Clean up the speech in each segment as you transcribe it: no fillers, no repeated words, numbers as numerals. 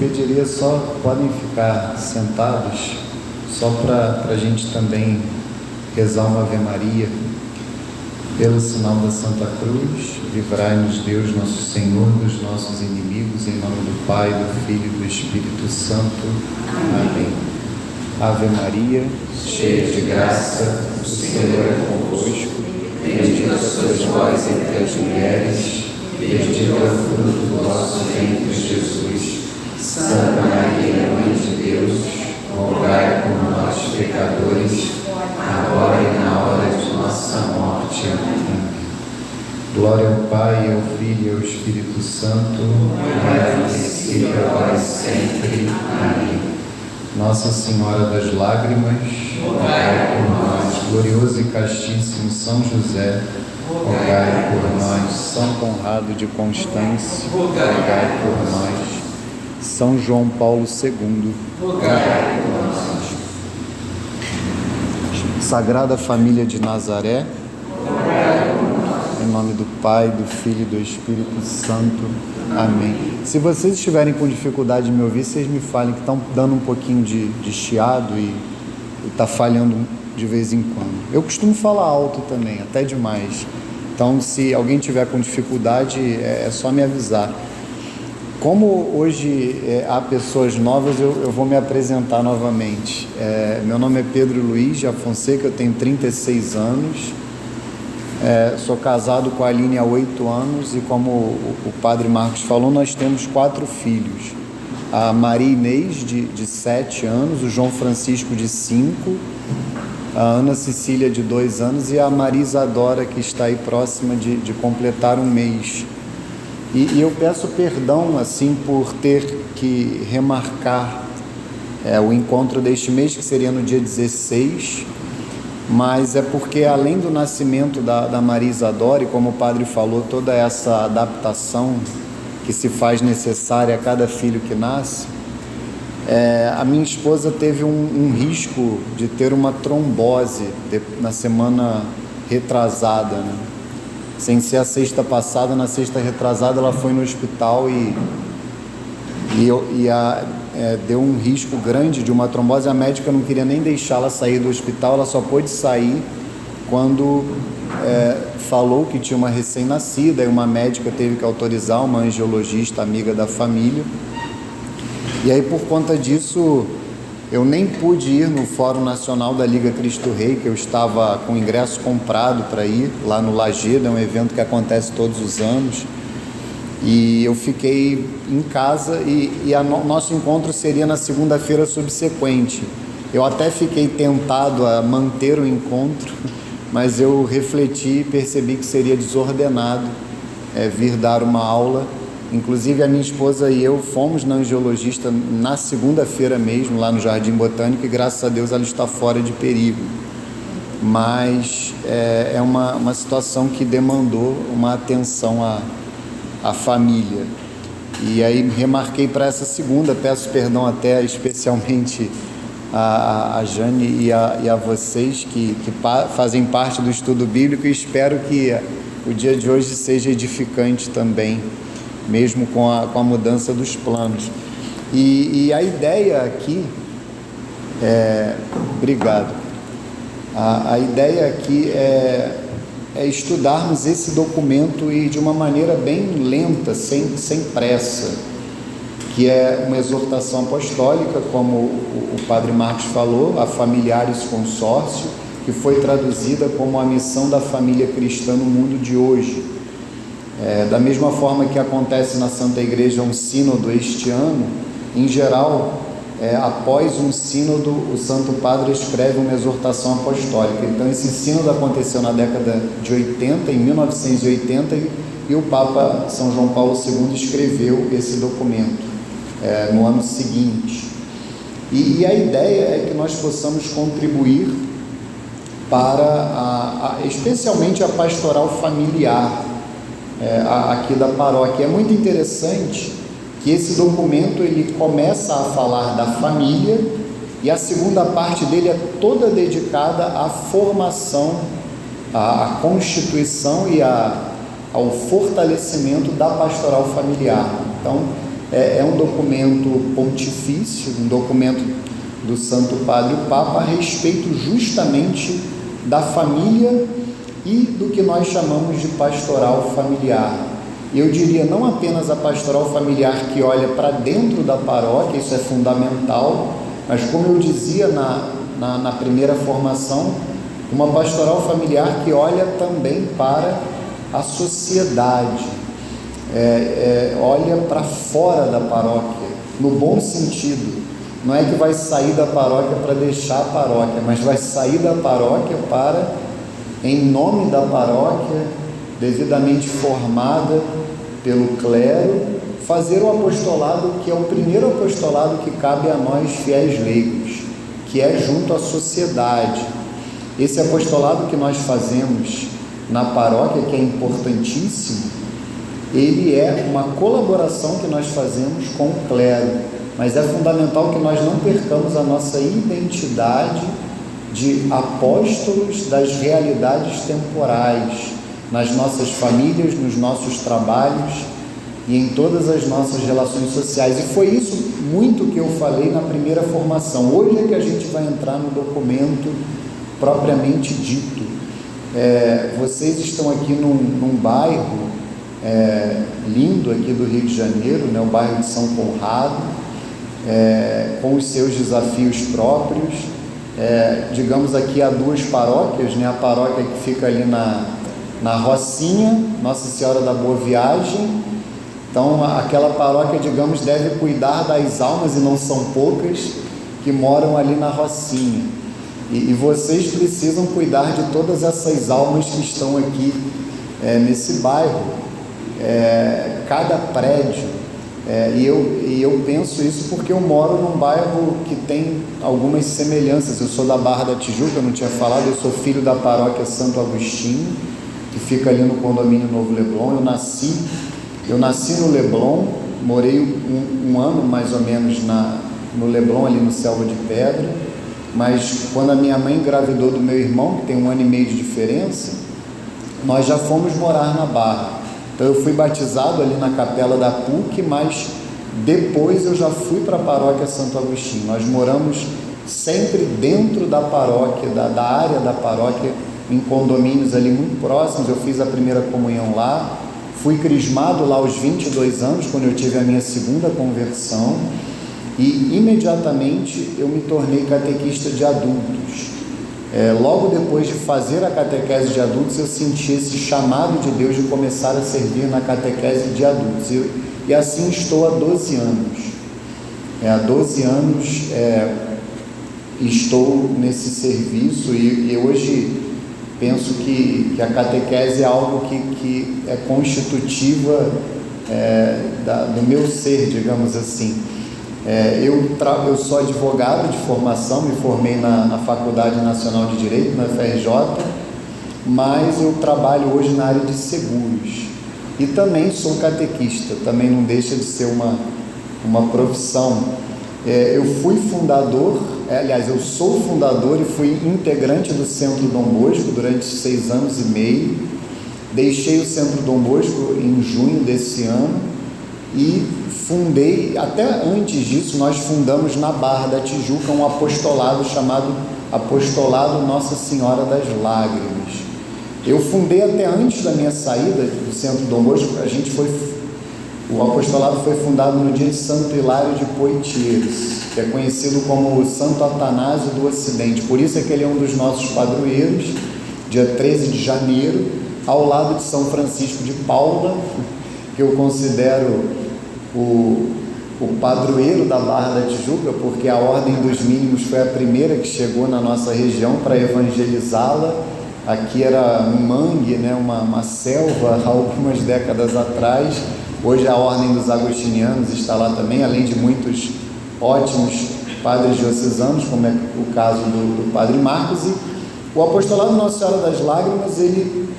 pediria só, podem ficar sentados, só para a gente também rezar uma Ave Maria. Pelo sinal da Santa Cruz, livrai-nos Deus nosso Senhor dos nossos inimigos, em nome do Pai, do Filho e do Espírito Santo. Amém. Ave Maria, cheia de graça, o Senhor é convosco, bendita sois vós entre as mulheres, bendito é o fruto do vosso ventre, Jesus. Santa Maria, Mãe de Deus, rogai por nós, pecadores, agora e na hora de nossa morte. Amém. Glória ao Pai, ao Filho e ao Espírito Santo, como era no princípio, agora e sempre. Amém. Nossa Senhora das Lágrimas, rogai por nós. Glorioso e castíssimo São José, rogai por nós. São Conrado de Constância, rogai por nós. São João Paulo II, rogai por nós. Sagrada Família de Nazaré, em nome do Pai, do Filho e do Espírito Santo. Amém. Se vocês estiverem com dificuldade de me ouvir, vocês me falem que estão dando um pouquinho de chiado e está falhando de vez em quando. Eu costumo falar alto também, até demais. Então, se alguém tiver com dificuldade, é só me avisar. Como hoje há pessoas novas, eu vou me apresentar novamente. Meu nome é Pedro Luiz de Afonseca, eu tenho 36 anos, sou casado com a Aline há 8 anos e, como o padre Marcos falou, nós temos 4 filhos. A Maria Inês, de 7 anos, o João Francisco, de 5, a Ana Cecília, de 2 anos, e a Maria Isadora, que está aí próxima de completar um mês. E eu peço perdão, assim, por ter que remarcar o encontro deste mês, que seria no dia 16, mas é porque, além do nascimento da Maria Isadora, e como o padre falou, toda essa adaptação que se faz necessária a cada filho que nasce, a minha esposa teve um risco de ter uma trombose na semana retrasada, né? Sem ser a sexta passada, na sexta retrasada ela foi no hospital e deu um risco grande de uma trombose. A médica não queria nem deixá-la sair do hospital, ela só pôde sair quando falou que tinha uma recém-nascida, e uma médica teve que autorizar, uma angiologista amiga da família. E aí, por conta disso, eu nem pude ir no Fórum Nacional da Liga Cristo Rei, que eu estava com o ingresso comprado para ir, lá no Lagedo, é um evento que acontece todos os anos, e eu fiquei em casa e nosso encontro seria na segunda-feira subsequente. Eu até fiquei tentado a manter o encontro, mas eu refleti e percebi que seria desordenado vir dar uma aula. Inclusive, a minha esposa e eu fomos na angiologista na segunda-feira mesmo, lá no Jardim Botânico, e graças a Deus ela está fora de perigo. Mas é uma situação que demandou uma atenção à família. E aí remarquei para essa segunda, peço perdão até especialmente a Jane e a vocês que fazem parte do estudo bíblico, e espero que o dia de hoje seja edificante também, mesmo com a mudança dos planos. E a ideia aqui obrigado. A ideia aqui é estudarmos esse documento e de uma maneira bem lenta, sem pressa, que é uma exortação apostólica, como o padre Marcos falou, a Familiaris Consórcio, que foi traduzida como a missão da família cristã no mundo de hoje. Da mesma forma que acontece na Santa Igreja um sínodo este ano, em geral, após um sínodo, o Santo Padre escreve uma exortação apostólica. Então, esse sínodo aconteceu na década de 80, em 1980, e o Papa São João Paulo II escreveu esse documento no ano seguinte. E a ideia é que nós possamos contribuir para, especialmente, a pastoral familiar aqui da paróquia. É muito interessante que esse documento ele começa a falar da família, e a segunda parte dele é toda dedicada à formação, à constituição e ao fortalecimento da pastoral familiar. Então, é um documento pontifício, um documento do Santo Padre o Papa a respeito justamente da família e do que nós chamamos de pastoral familiar. Eu diria não apenas a pastoral familiar que olha para dentro da paróquia, isso é fundamental, mas como eu dizia na primeira formação, uma pastoral familiar que olha também para a sociedade, olha para fora da paróquia, no bom sentido. Não é que vai sair da paróquia para deixar a paróquia, mas vai sair da paróquia para, em nome da paróquia, devidamente formada pelo clero, fazer o apostolado que é o primeiro apostolado que cabe a nós fiéis leigos, que é junto à sociedade. Esse apostolado que nós fazemos na paróquia, que é importantíssimo, ele é uma colaboração que nós fazemos com o clero, mas é fundamental que nós não percamos a nossa identidade de apóstolos das realidades temporais, nas nossas famílias, nos nossos trabalhos e em todas as nossas relações sociais. E foi isso muito que eu falei na primeira formação. Hoje é que a gente vai entrar no documento propriamente dito. Vocês estão aqui num bairro lindo aqui do Rio de Janeiro, né, o bairro de São Conrado, com os seus desafios próprios. Digamos aqui há duas paróquias, né, a paróquia que fica ali na Rocinha, Nossa Senhora da Boa Viagem. Então aquela paróquia, digamos, deve cuidar das almas, e não são poucas, que moram ali na Rocinha, e vocês precisam cuidar de todas essas almas que estão aqui nesse bairro, cada prédio, e eu penso isso porque eu moro num bairro que tem algumas semelhanças. Eu sou da Barra da Tijuca, eu não tinha falado, eu sou filho da paróquia Santo Agostinho, que fica ali no condomínio Novo Leblon. Eu nasci no Leblon, morei um ano mais ou menos no Leblon, ali no Selva de Pedra, mas quando a minha mãe engravidou do meu irmão, que tem 1 ano e meio de diferença, nós já fomos morar na Barra. Então eu fui batizado ali na capela da PUC, mas depois eu já fui para a paróquia Santo Agostinho. Nós moramos sempre dentro da paróquia, da área da paróquia, em condomínios ali muito próximos. Eu fiz a primeira comunhão lá, fui crismado lá aos 22 anos, quando eu tive a minha segunda conversão, e imediatamente eu me tornei catequista de adultos. Logo depois de fazer a catequese de adultos, eu senti esse chamado de Deus de começar a servir na catequese de adultos, e assim estou há 12 anos. Há 12 anos estou nesse serviço, e hoje penso que a catequese é algo que é constitutiva do meu ser, digamos assim. Eu sou advogado de formação, me formei na Faculdade Nacional de Direito, na FRJ, mas eu trabalho hoje na área de seguros, e também sou catequista, também não deixa de ser uma profissão. Eu fui fundador, eu sou fundador e fui integrante do Centro Dom Bosco durante 6 anos e meio. Deixei o Centro Dom Bosco em junho desse ano e fundei, até antes disso, nós fundamos na Barra da Tijuca um apostolado chamado Apostolado Nossa Senhora das Lágrimas. Eu fundei até antes da minha saída do Centro Dom Bosco. O apostolado foi fundado no dia de Santo Hilário de Poitiers, que é conhecido como o Santo Atanásio do Ocidente. Por isso é que ele é um dos nossos padroeiros, dia 13 de janeiro, ao lado de São Francisco de Paula, que eu considero o padroeiro da Barra da Tijuca, porque a Ordem dos Mínimos foi a primeira que chegou na nossa região para evangelizá-la. Aqui era um mangue, né, uma selva, há algumas décadas atrás. Hoje a Ordem dos Agostinianos está lá também, além de muitos ótimos padres diocesanos, como é o caso do Padre Marcos. E o apostolado Nossa Senhora das Lágrimas, ele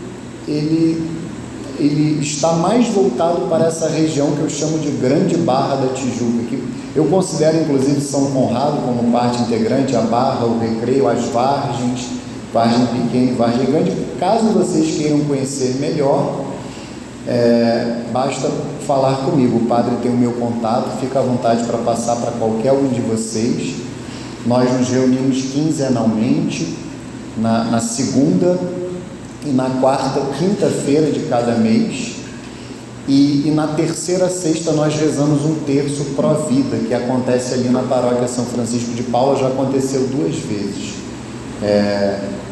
está mais voltado para essa região que eu chamo de Grande Barra da Tijuca, que eu considero inclusive São Conrado como parte integrante, a Barra, o Recreio, as Vargens, Vargem Pequena e Vargem Grande. Caso vocês queiram conhecer melhor, basta falar comigo. O padre tem o meu contato, fica à vontade para passar para qualquer um de vocês. Nós nos reunimos quinzenalmente, na segunda e na quarta, quinta-feira de cada mês, e na terceira sexta nós rezamos um terço pró-vida, que acontece ali na paróquia São Francisco de Paula. Já aconteceu 2 vezes,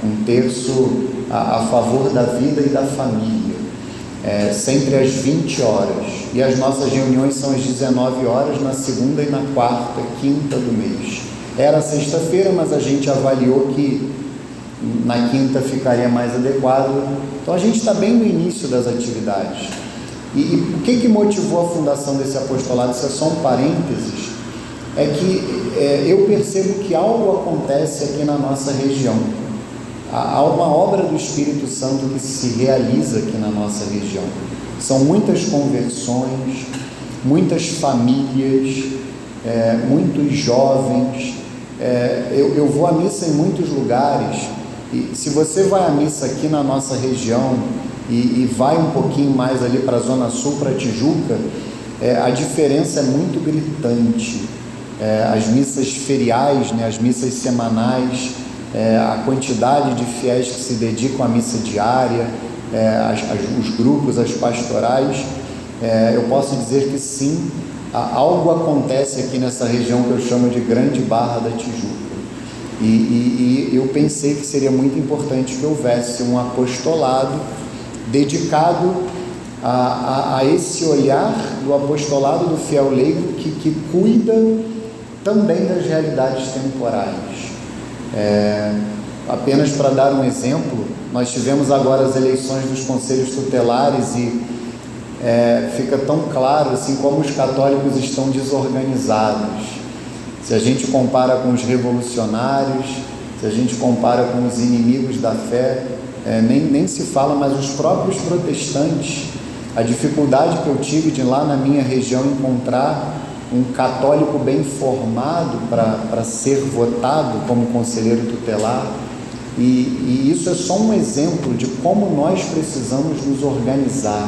um terço a favor da vida e da família, sempre às 20 horas, e as nossas reuniões são às 19 horas, na segunda e na quarta, quinta do mês. Era sexta-feira, mas a gente avaliou que na quinta ficaria mais adequado. Então a gente está bem no início das atividades. E o que motivou a fundação desse apostolado? Isso é só um parênteses. É que eu percebo que algo acontece aqui na nossa região. Há uma obra do Espírito Santo que se realiza aqui na nossa região. São muitas conversões, muitas famílias, muitos jovens. Eu vou à missa em muitos lugares, e se você vai à missa aqui na nossa região e vai um pouquinho mais ali para a Zona Sul, para Tijuca, a diferença é muito gritante. As missas feriais, as missas semanais, a quantidade de fiéis que se dedicam à missa diária, os grupos, as pastorais, eu posso dizer que sim, algo acontece aqui nessa região que eu chamo de Grande Barra da Tijuca. E eu pensei que seria muito importante que houvesse um apostolado dedicado a esse olhar do apostolado do fiel leigo que cuida também das realidades temporais. Apenas para dar um exemplo, nós tivemos agora as eleições dos conselhos tutelares e fica tão claro assim como os católicos estão desorganizados. Se a gente compara com os revolucionários, se a gente compara com os inimigos da fé, nem se fala, mas os próprios protestantes, a dificuldade que eu tive de lá na minha região encontrar um católico bem formado para ser votado como conselheiro tutelar, e isso é só um exemplo de como nós precisamos nos organizar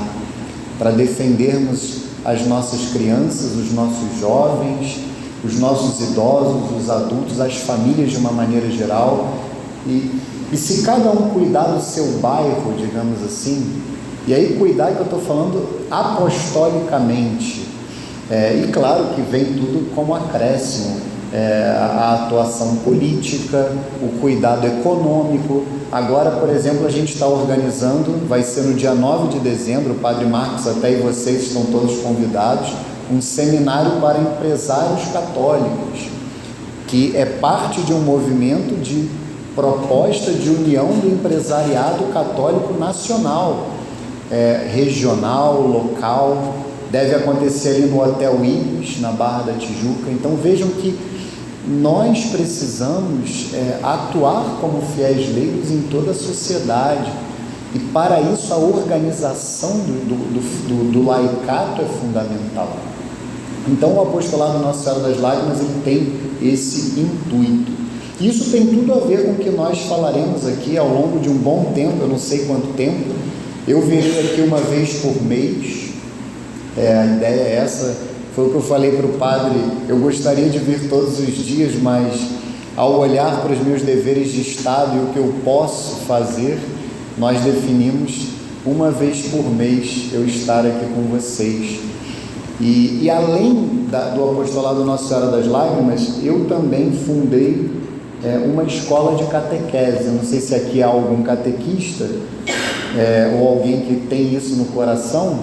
para defendermos as nossas crianças, os nossos jovens, os nossos idosos, os adultos, as famílias de uma maneira geral, e se cada um cuidar do seu bairro, digamos assim, e aí cuidar que eu estou falando apostolicamente, e claro que vem tudo como acréscimo, a atuação política, o cuidado econômico. Agora, por exemplo, a gente está organizando, vai ser no dia 9 de dezembro, o Padre Marcos até e vocês estão todos convidados, um seminário para empresários católicos, que é parte de um movimento de proposta de união do empresariado católico nacional, regional, local. Deve acontecer ali no Hotel Ibis, na Barra da Tijuca. Então vejam que nós precisamos atuar como fiéis leigos em toda a sociedade, e para isso a organização do laicato é fundamental. Então o apostolado Nossa Senhora das Lágrimas, ele tem esse intuito. Isso tem tudo a ver com o que nós falaremos aqui ao longo de um bom tempo, eu não sei quanto tempo. Eu virei aqui uma vez por mês, a ideia é essa. Foi o que eu falei para o padre, eu gostaria de vir todos os dias, mas ao olhar para os meus deveres de Estado e o que eu posso fazer, nós definimos uma vez por mês eu estar aqui com vocês. E além do apostolado Nossa Senhora das Lágrimas, eu também fundei uma escola de catequese. Eu não sei se aqui há algum catequista ou alguém que tem isso no coração.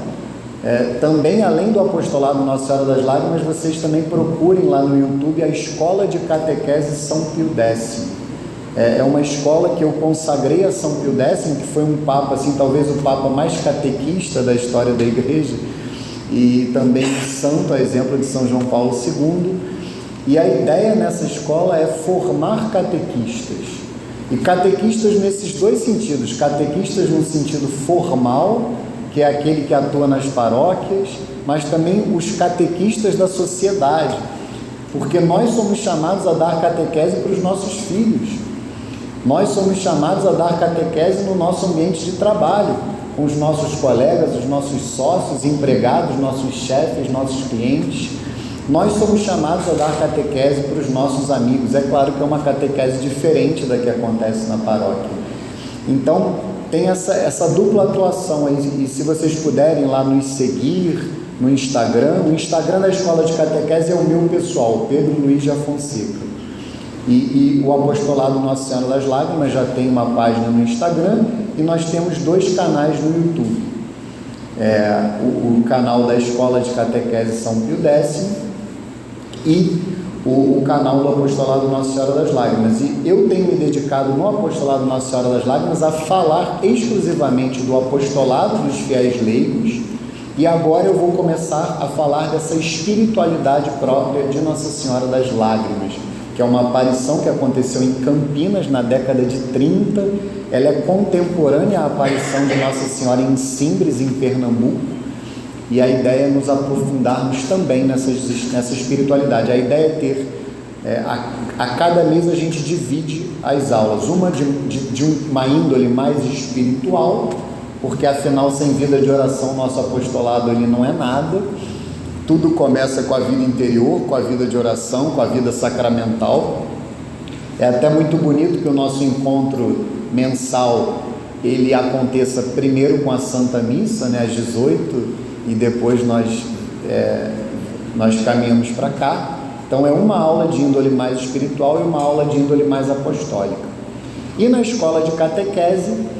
Também, além do apostolado Nossa Senhora das Lágrimas, vocês também procurem lá no YouTube a Escola de Catequese São Pio X. É uma escola que eu consagrei a São Pio X, que foi um papa, assim, talvez o papa mais catequista da história da igreja, e também santo, a exemplo de São João Paulo II. E a ideia nessa escola é formar catequistas, e catequistas nesses dois sentidos: catequistas no sentido formal, que é aquele que atua nas paróquias, mas também os catequistas da sociedade, porque nós somos chamados a dar catequese para os nossos filhos, nós somos chamados a dar catequese no nosso ambiente de trabalho, com os nossos colegas, os nossos sócios, empregados, nossos chefes, nossos clientes. Nós somos chamados a dar catequese para os nossos amigos. É claro que é uma catequese diferente da que acontece na paróquia. Então, tem essa dupla atuação aí. E se vocês puderem lá nos seguir no Instagram, o Instagram da Escola de Catequese é o meu pessoal, Pedro Luiz de Afonseca. E o Apostolado Nossa Senhora das Lágrimas já tem uma página no Instagram e nós temos 2 canais no YouTube. O canal da Escola de Catequese São Pio X e o canal do Apostolado Nossa Senhora das Lágrimas. E eu tenho me dedicado no Apostolado Nossa Senhora das Lágrimas a falar exclusivamente do apostolado dos fiéis leigos, e agora eu vou começar a falar dessa espiritualidade própria de Nossa Senhora das Lágrimas, que é uma aparição que aconteceu em Campinas na década de 30. Ela é contemporânea à aparição de Nossa Senhora em Simbres, em Pernambuco, e a ideia é nos aprofundarmos também nessa espiritualidade. A ideia é ter, a cada mês a gente divide as aulas, uma de uma índole mais espiritual, porque afinal sem vida de oração nosso apostolado ele não é nada. Tudo começa com a vida interior, com a vida de oração, com a vida sacramental. É até muito bonito que o nosso encontro mensal ele aconteça primeiro com a Santa Missa, né, às 18, e depois nós caminhamos para cá. Então é uma aula de índole mais espiritual e uma aula de índole mais apostólica. E na escola de catequese,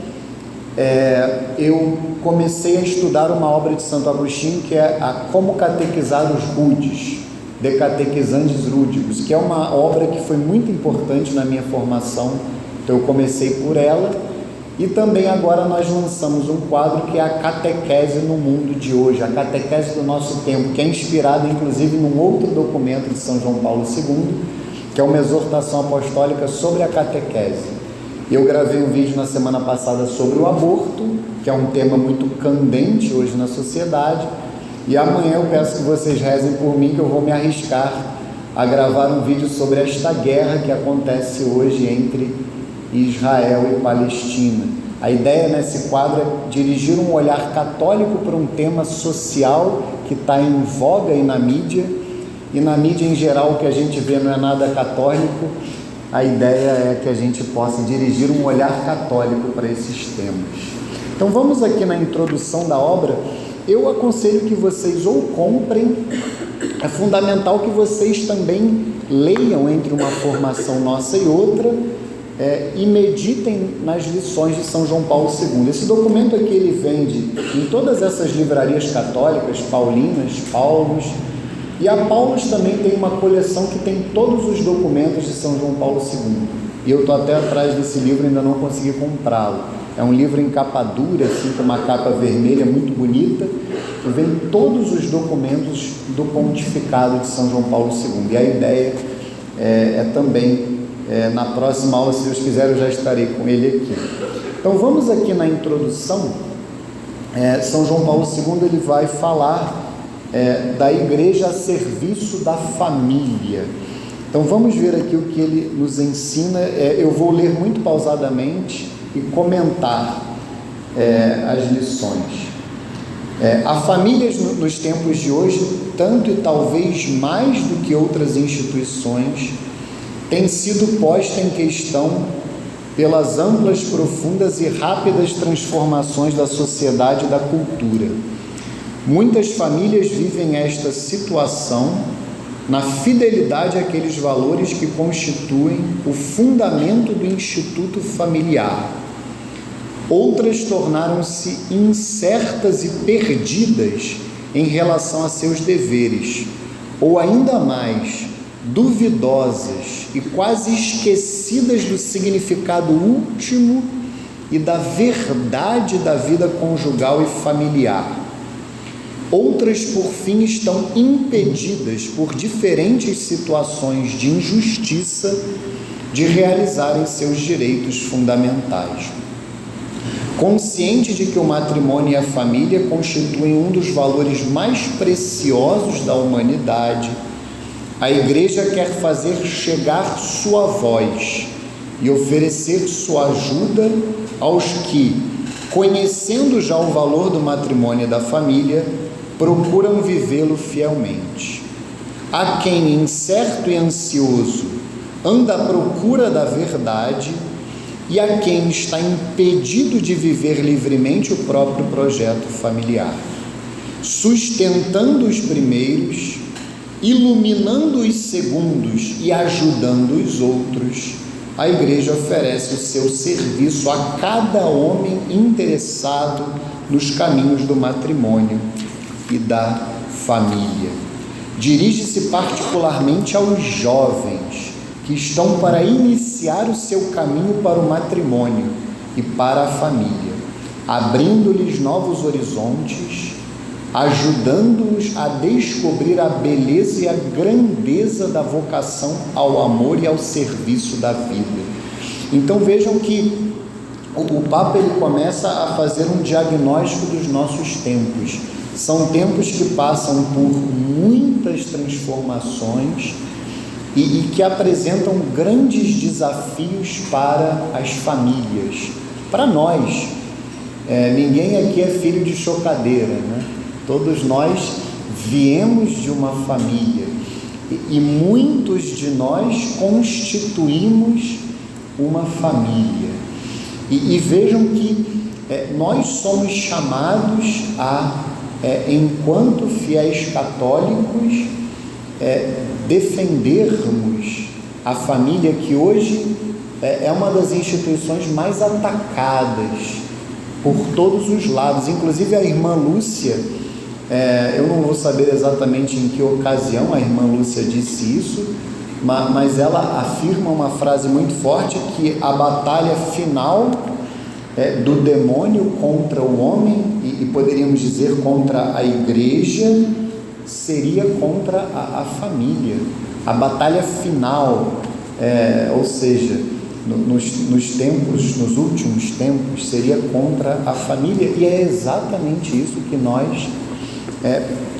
eu comecei a estudar uma obra de Santo Agostinho, que é a Como Catequizar os Rudes, De Catequizandis Rudibus, que é uma obra que foi muito importante na minha formação. Então eu comecei por ela, e também agora nós lançamos um quadro que é a catequese no mundo de hoje, a catequese do nosso tempo, que é inspirada inclusive num outro documento de São João Paulo II, que é uma exortação apostólica sobre a catequese. Eu gravei um vídeo na semana passada sobre o aborto, que é um tema muito candente hoje na sociedade, e amanhã eu peço que vocês rezem por mim, que eu vou me arriscar a gravar um vídeo sobre esta guerra que acontece hoje entre Israel e Palestina. A ideia nesse quadro é dirigir um olhar católico para um tema social que está em voga aí na mídia, e na mídia em geral o que a gente vê não é nada católico. A ideia é que a gente possa dirigir um olhar católico para esses temas. Então vamos aqui na introdução da obra. Eu aconselho que vocês ou comprem, é fundamental que vocês também leiam entre uma formação nossa e outra, e meditem nas lições de São João Paulo II. Esse documento aqui ele vende em todas essas livrarias católicas, paulinas, Paulos, e a Paulos também tem uma coleção que tem todos os documentos de São João Paulo II. E eu estou até atrás desse livro, ainda não consegui comprá-lo. É um livro em capa dura, assim, com uma capa vermelha muito bonita, que vem todos os documentos do pontificado de São João Paulo II. E a ideia é também, na próxima aula, se Deus quiser, eu já estarei com ele aqui. Então vamos aqui na introdução. São João Paulo II ele vai falar da igreja a serviço da família. Então vamos ver aqui o que ele nos ensina. Eu vou ler muito pausadamente e comentar as lições. A família nos tempos de hoje, tanto e talvez mais do que outras instituições, tem sido posta em questão pelas amplas, profundas e rápidas transformações da sociedade e da cultura. Muitas famílias vivem esta situação na fidelidade àqueles valores que constituem o fundamento do instituto familiar. Outras tornaram-se incertas e perdidas em relação a seus deveres, ou ainda mais, duvidosas e quase esquecidas do significado último e da verdade da vida conjugal e familiar. Outras, por fim, estão impedidas por diferentes situações de injustiça de realizarem seus direitos fundamentais. Consciente de que o matrimônio e a família constituem um dos valores mais preciosos da humanidade, a Igreja quer fazer chegar sua voz e oferecer sua ajuda aos que, conhecendo já o valor do matrimônio e da família, procuram vivê-lo fielmente. Há quem, incerto e ansioso, anda à procura da verdade, e há quem está impedido de viver livremente o próprio projeto familiar. Sustentando os primeiros, iluminando os segundos e ajudando os outros, a Igreja oferece o seu serviço a cada homem interessado nos caminhos do matrimônio e da família. Dirige-se particularmente aos jovens que estão para iniciar o seu caminho para o matrimônio e para a família, abrindo-lhes novos horizontes, ajudando-os a descobrir a beleza e a grandeza da vocação ao amor e ao serviço da vida. Então vejam que o Papa ele começa a fazer um diagnóstico dos nossos tempos. São tempos que passam por muitas transformações e que apresentam grandes desafios para as famílias, para nós. Ninguém aqui é filho de chocadeira, né? Todos nós viemos de uma família e muitos de nós constituímos uma família. E vejam que nós somos chamados a, enquanto fiéis católicos, defendermos a família, que hoje é uma das instituições mais atacadas por todos os lados. Inclusive a irmã Lúcia, eu não vou saber exatamente em que ocasião a irmã Lúcia disse isso, mas ela afirma uma frase muito forte, que a batalha final do demônio contra o homem, e poderíamos dizer contra a Igreja, seria contra a família. A batalha final, ou seja, nos últimos tempos, seria contra a família, e é exatamente isso que nós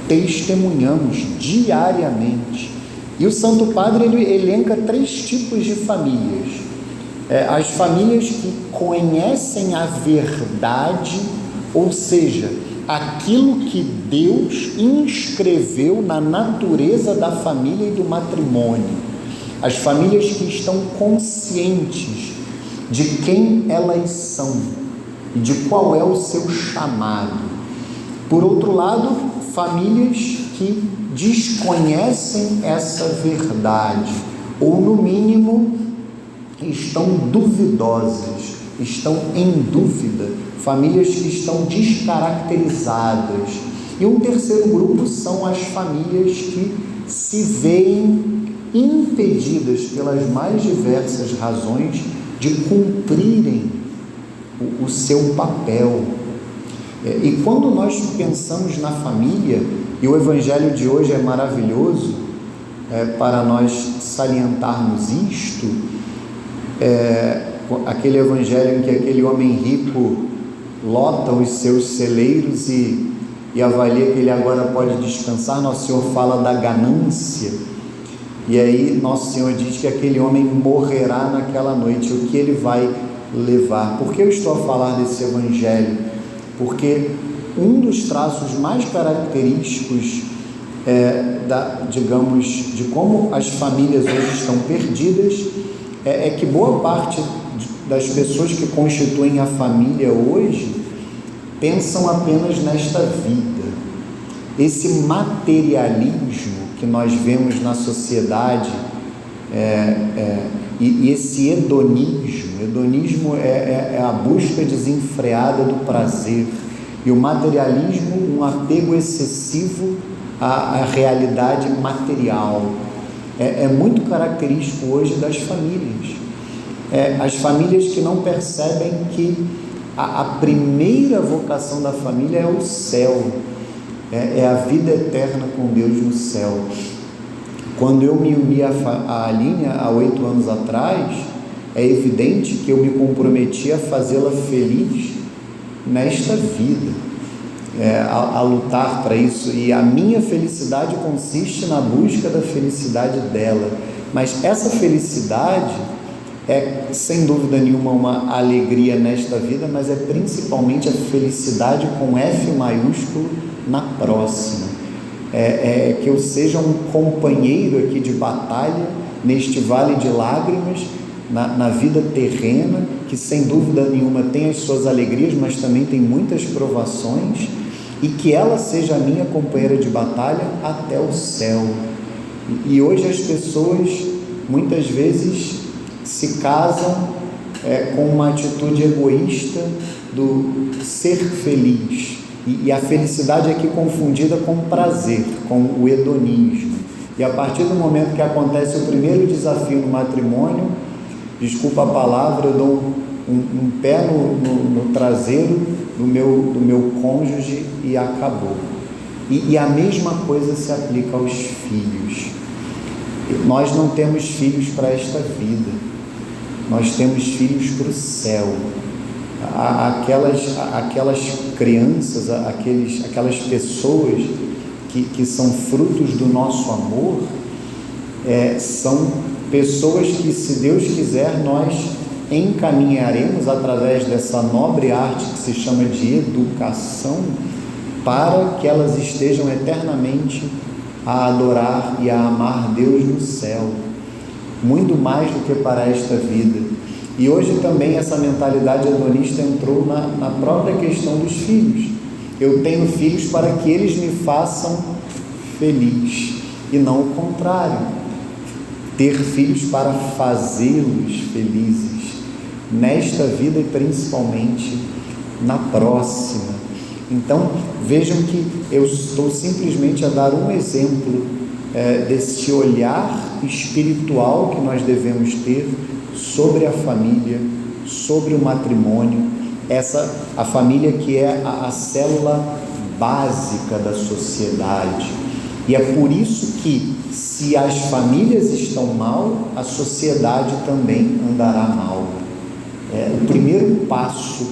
testemunhamos diariamente. E o Santo Padre ele elenca 3 tipos de famílias: as famílias que conhecem a verdade, ou seja, aquilo que Deus inscreveu na natureza da família e do matrimônio, as famílias que estão conscientes de quem elas são e de qual é o seu chamado. Por outro lado, famílias que desconhecem essa verdade, ou no mínimo estão duvidosas, estão em dúvida, famílias que estão descaracterizadas. E um terceiro grupo são as famílias que se veem impedidas pelas mais diversas razões de cumprirem o seu papel. E quando nós pensamos na família, e o Evangelho de hoje é maravilhoso para nós salientarmos isto, aquele Evangelho em que aquele homem rico lota os seus celeiros e avalia que ele agora pode descansar. Nosso Senhor fala da ganância, e aí Nosso Senhor diz que aquele homem morrerá naquela noite. O que ele vai levar? Por que eu estou a falar desse Evangelho? Porque um dos traços mais característicos digamos, de como as famílias hoje estão perdidas é que boa parte das pessoas que constituem a família hoje pensam apenas nesta vida. Esse materialismo que nós vemos na sociedade, e esse hedonismo é a busca desenfreada do prazer, e o materialismo, um apego excessivo à realidade material. É muito característico hoje das famílias, as famílias que não percebem que a primeira vocação da família é o céu, é a vida eterna com Deus no céu. Quando eu me uni à Aline há 8 anos atrás, é evidente que eu me comprometi a fazê-la feliz nesta vida, a lutar para isso, e a minha felicidade consiste na busca da felicidade dela. Mas essa felicidade, é sem dúvida nenhuma uma alegria nesta vida, mas é principalmente a felicidade com F maiúsculo na próxima. Que eu seja um companheiro aqui de batalha neste vale de lágrimas, na vida terrena, que sem dúvida nenhuma tem as suas alegrias, mas também tem muitas provações, e que ela seja a minha companheira de batalha até o céu. E hoje as pessoas muitas vezes se casam com uma atitude egoísta do ser feliz, e a felicidade é aqui confundida com prazer, com o hedonismo. E a partir do momento que acontece o primeiro desafio no matrimônio, desculpa a palavra, eu dou um pé no traseiro do meu cônjuge e acabou. E a mesma coisa se aplica aos filhos. Nós não temos filhos para esta vida, nós temos filhos para o céu. Aquelas crianças, aquelas pessoas que são frutos do nosso amor, são pessoas que, se Deus quiser, nós encaminharemos através dessa nobre arte que se chama de educação, para que elas estejam eternamente a adorar e a amar Deus no céu, muito mais do que para esta vida. E hoje também essa mentalidade hedonista entrou na própria questão dos filhos. Eu tenho filhos para que eles me façam feliz, e não o contrário. Ter filhos para fazê-los felizes, nesta vida e principalmente na próxima. Então, vejam que eu estou simplesmente a dar um exemplo desse olhar espiritual que nós devemos ter sobre a família, sobre o matrimônio, a família que é a célula básica da sociedade. E é por isso que, se as famílias estão mal, a sociedade também andará mal. O primeiro passo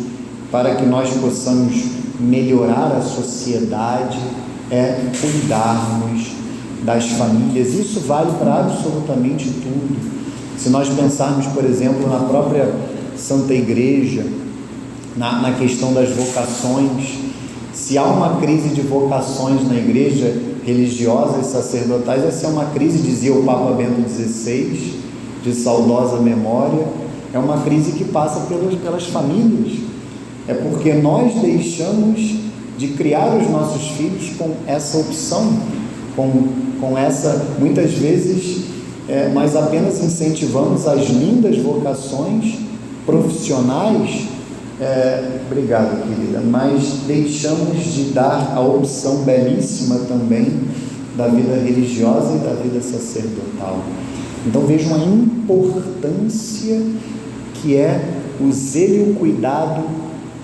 para que nós possamos melhorar a sociedade é cuidarmos das famílias. Isso vale para absolutamente tudo. Se nós pensarmos, por exemplo, na própria Santa Igreja, na questão das vocações, se há uma crise de vocações na igreja religiosa e sacerdotais, essa é uma crise, dizia o Papa Bento XVI, de saudosa memória, é uma crise que passa pelas famílias. É porque nós deixamos de criar os nossos filhos com essa opção, com essa, muitas vezes, nós apenas incentivamos as lindas vocações profissionais, obrigado, querida, mas deixamos de dar a opção belíssima também da vida religiosa e da vida sacerdotal. Então vejam a importância que é o zelo e o cuidado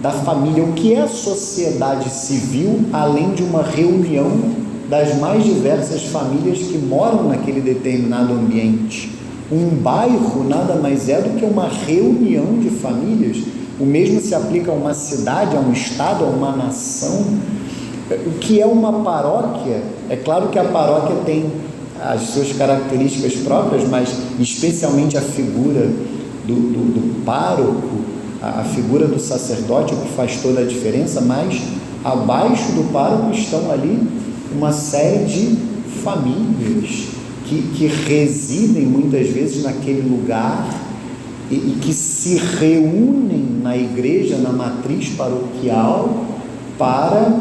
da família. O que é a sociedade civil, além de uma reunião das mais diversas famílias que moram naquele determinado ambiente? Um bairro nada mais é do que uma reunião de famílias. O mesmo se aplica a uma cidade, a um estado, a uma nação. O que é uma paróquia? É claro que a paróquia tem as suas características próprias, mas especialmente a figura do pároco, a figura do sacerdote, o que faz toda a diferença. Mas abaixo do pároco estão ali uma série de famílias que residem muitas vezes naquele lugar e que se reúnem na igreja, na matriz paroquial, para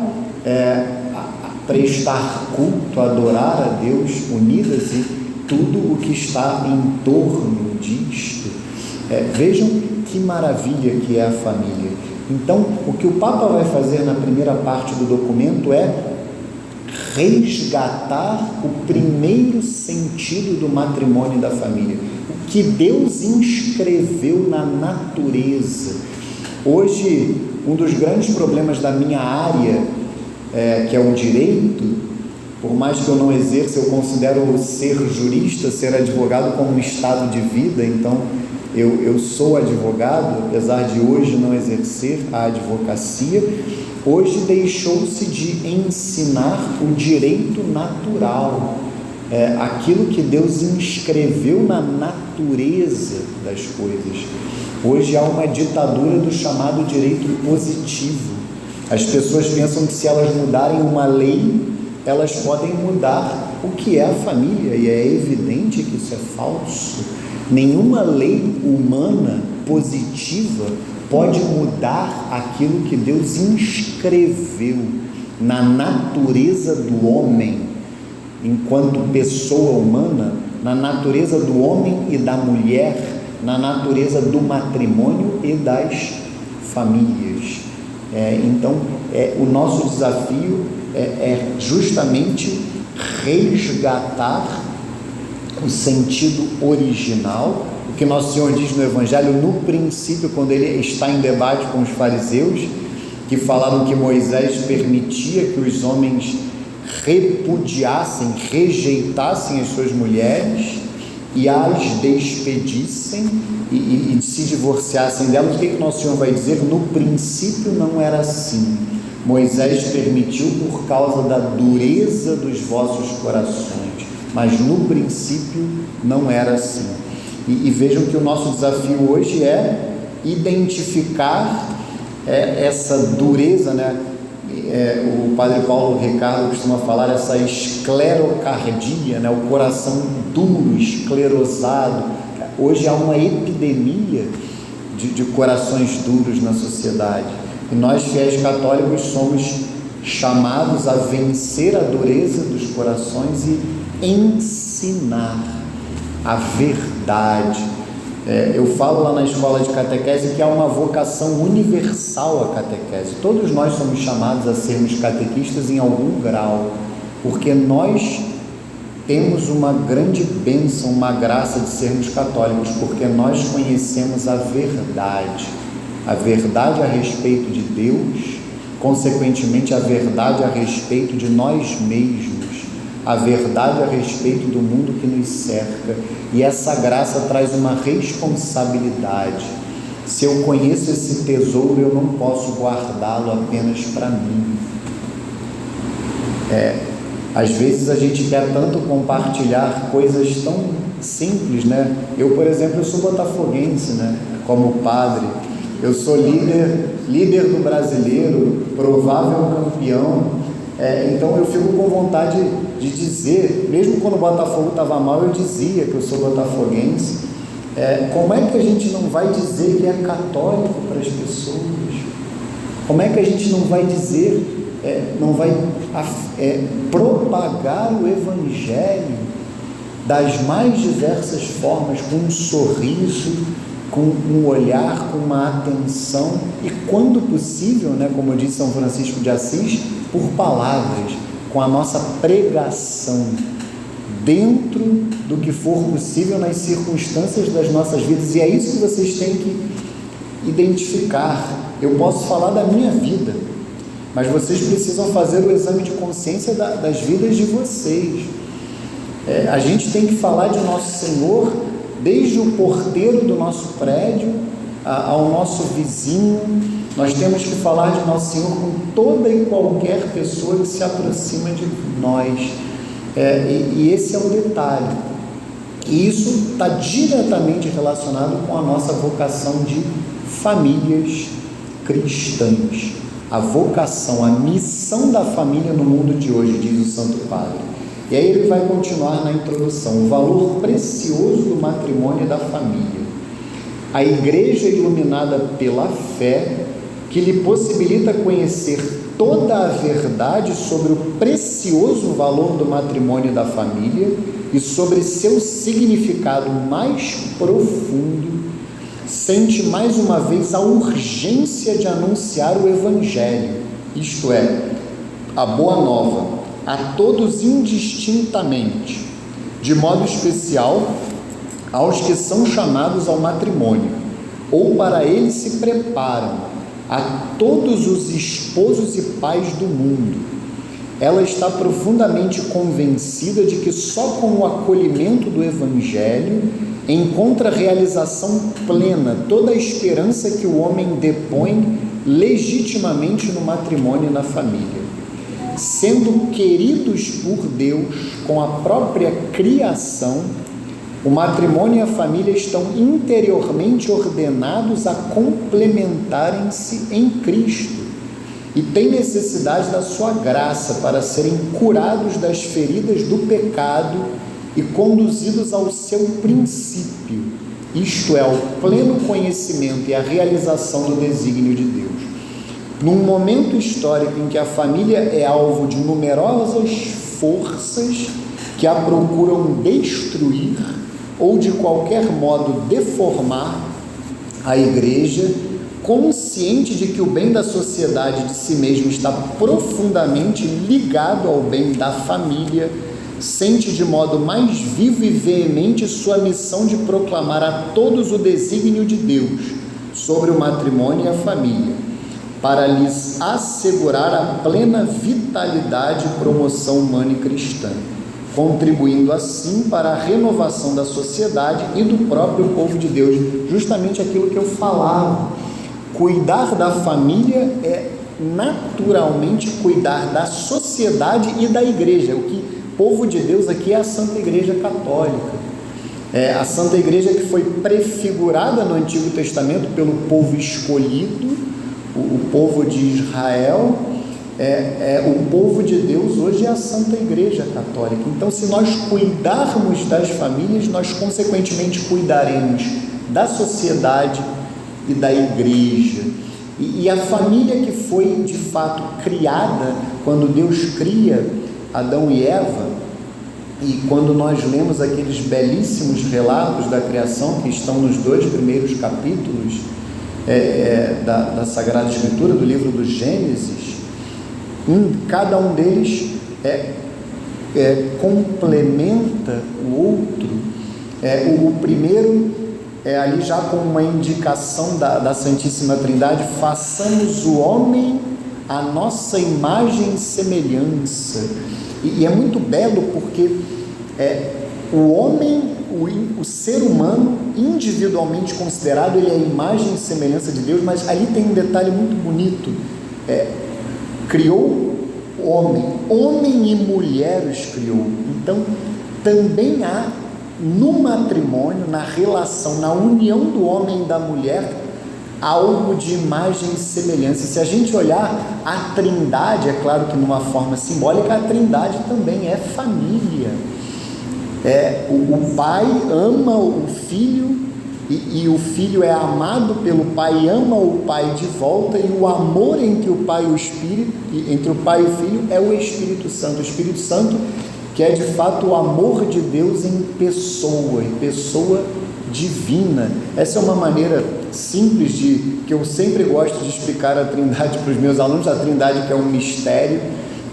prestar culto, adorar a Deus unidas, e tudo o que está em torno disto. Vejam que maravilha que é a família. Então, o que o Papa vai fazer na primeira parte do documento é resgatar o primeiro sentido do matrimônio e da família, o que Deus inscreveu na natureza. Hoje, um dos grandes problemas da minha área, que é o direito, por mais que eu não exerça, eu considero ser jurista, ser advogado como um estado de vida. Então eu sou advogado, apesar de hoje não exercer a advocacia. Hoje deixou-se de ensinar o direito natural. aquilo que Deus inscreveu na natureza das coisas. Hoje há uma ditadura do chamado direito positivo. As pessoas pensam que se elas mudarem uma lei, elas podem mudar o que é a família, e é evidente que isso é falso. Nenhuma lei humana positiva pode mudar aquilo que Deus inscreveu na natureza do homem, enquanto pessoa humana, na natureza do homem e da mulher, na natureza do matrimônio e das famílias. Então, o nosso desafio é justamente resgatar o sentido original, o que Nosso Senhor diz no Evangelho, no princípio, quando ele está em debate com os fariseus, que falaram que Moisés permitia que os homens repudiassem, rejeitassem as suas mulheres e as despedissem e se divorciassem delas. O que Nosso Senhor vai dizer? No princípio não era assim. Moisés permitiu por causa da dureza dos vossos corações, mas no princípio não era assim. E vejam que o nosso desafio hoje é identificar essa dureza, né? O padre Paulo Ricardo costuma falar essa esclerocardia, né? O coração duro, esclerosado. Hoje há uma epidemia de corações duros na sociedade, e nós, fiéis católicos, somos chamados a vencer a dureza dos corações e ensinar a verdade. Eu falo lá na escola de catequese que há uma vocação universal à catequese. Todos nós somos chamados a sermos catequistas em algum grau, porque nós temos uma grande bênção, uma graça de sermos católicos, porque nós conhecemos a verdade a respeito de Deus, consequentemente a verdade a respeito de nós mesmos, a verdade a respeito do mundo que nos cerca, e essa graça traz uma responsabilidade. Se eu conheço esse tesouro, eu não posso guardá-lo apenas para mim. Às vezes a gente quer tanto compartilhar coisas tão simples, né? Eu, por exemplo, eu sou botafoguense, né? Como padre, eu sou líder do Brasileiro, provável campeão. Então eu fico com vontade de dizer, mesmo quando o Botafogo estava mal, eu dizia que eu sou botafoguense. Como é que a gente não vai dizer que é católico para as pessoas? Como é que a gente não vai dizer, não vai propagar o Evangelho das mais diversas formas, com um sorriso, com um olhar, com uma atenção e, quando possível, né, como diz São Francisco de Assis, por palavras, com a nossa pregação, dentro do que for possível nas circunstâncias das nossas vidas. E é isso que vocês têm que identificar. Eu posso falar da minha vida, mas vocês precisam fazer o exame de consciência das vidas de vocês. A gente tem que falar de Nosso Senhor desde o porteiro do nosso prédio ao nosso vizinho. Nós temos que falar de Nosso Senhor com toda e qualquer pessoa que se aproxima de nós. E esse é o detalhe. E isso está diretamente relacionado com a nossa vocação de famílias cristãs. A vocação, a missão da família no mundo de hoje, diz o Santo Padre. E aí ele vai continuar na introdução: o valor precioso do matrimônio e da família. A igreja iluminada pela fé, que lhe possibilita conhecer toda a verdade sobre o precioso valor do matrimônio e da família e sobre seu significado mais profundo, sente mais uma vez a urgência de anunciar o Evangelho, isto é, a Boa Nova, a todos indistintamente, de modo especial aos que são chamados ao matrimônio, ou para ele se preparam, a todos os esposos e pais do mundo. Ela está profundamente convencida de que só com o acolhimento do Evangelho encontra realização plena toda a esperança que o homem depõe legitimamente no matrimônio e na família. sendo queridos por Deus com a própria criação, o matrimônio e a família estão interiormente ordenados a complementarem-se em Cristo e têm necessidade da sua graça para serem curados das feridas do pecado e conduzidos ao seu princípio, isto é, ao pleno conhecimento e à realização do desígnio de Deus. Num momento histórico em que a família é alvo de numerosas forças que a procuram destruir ou de qualquer modo deformar a igreja, consciente de que o bem da sociedade de si mesmo está profundamente ligado ao bem da família, sente de modo mais vivo e veemente sua missão de proclamar a todos o desígnio de Deus sobre o matrimônio e a família, para lhes assegurar a plena vitalidade e promoção humana e cristã, contribuindo assim para a renovação da sociedade e do próprio povo de Deus. Justamente aquilo que eu falava, cuidar da família é naturalmente cuidar da sociedade e da igreja. O que povo de Deus aqui é a Santa Igreja Católica, a Santa Igreja que foi prefigurada no Antigo Testamento pelo povo escolhido, o povo de Israel. O povo de Deus hoje é a Santa Igreja Católica. Então, se nós cuidarmos das famílias, nós consequentemente cuidaremos da sociedade e da igreja. E a família que foi de fato criada quando Deus cria Adão e Eva, e quando nós lemos aqueles belíssimos relatos da criação que estão nos 2 primeiros capítulos da Sagrada Escritura, do livro do Gênesis, cada um deles complementa o outro. O primeiro ali já com uma indicação da Santíssima Trindade: façamos o homem a nossa imagem e semelhança. E é muito belo porque o homem, o ser humano, individualmente considerado, ele é a imagem e semelhança de Deus, mas ali tem um detalhe muito bonito: criou o homem e mulher os criou. Então também há no matrimônio, na relação, na união do homem e da mulher, algo de imagem e semelhança. Se a gente olhar a Trindade, é claro que numa forma simbólica, a Trindade também é família. O pai ama o filho e o filho é amado pelo pai, ama o pai de volta, e o amor entre o pai e o Espírito, entre o pai e o filho, é o Espírito Santo. O Espírito Santo, que é de fato o amor de Deus em pessoa divina. Essa é uma maneira simples que eu sempre gosto de explicar a Trindade para os meus alunos. A Trindade, que é um mistério,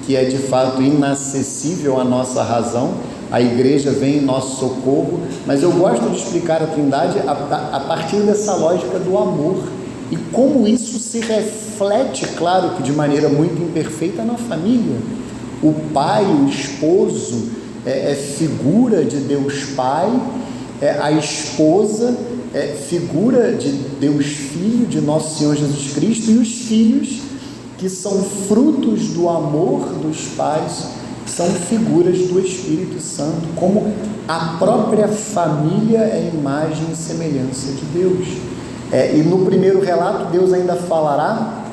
que é de fato inacessível à nossa razão. A igreja vem em nosso socorro, mas eu gosto de explicar a Trindade a partir dessa lógica do amor, e como isso se reflete, claro que de maneira muito imperfeita, na família. O pai, o esposo, é figura de Deus Pai, a esposa é figura de Deus Filho, de nosso Senhor Jesus Cristo, e os filhos, que são frutos do amor dos pais, são figuras do Espírito Santo, como a própria família é imagem e semelhança de Deus. E no primeiro relato, Deus ainda falará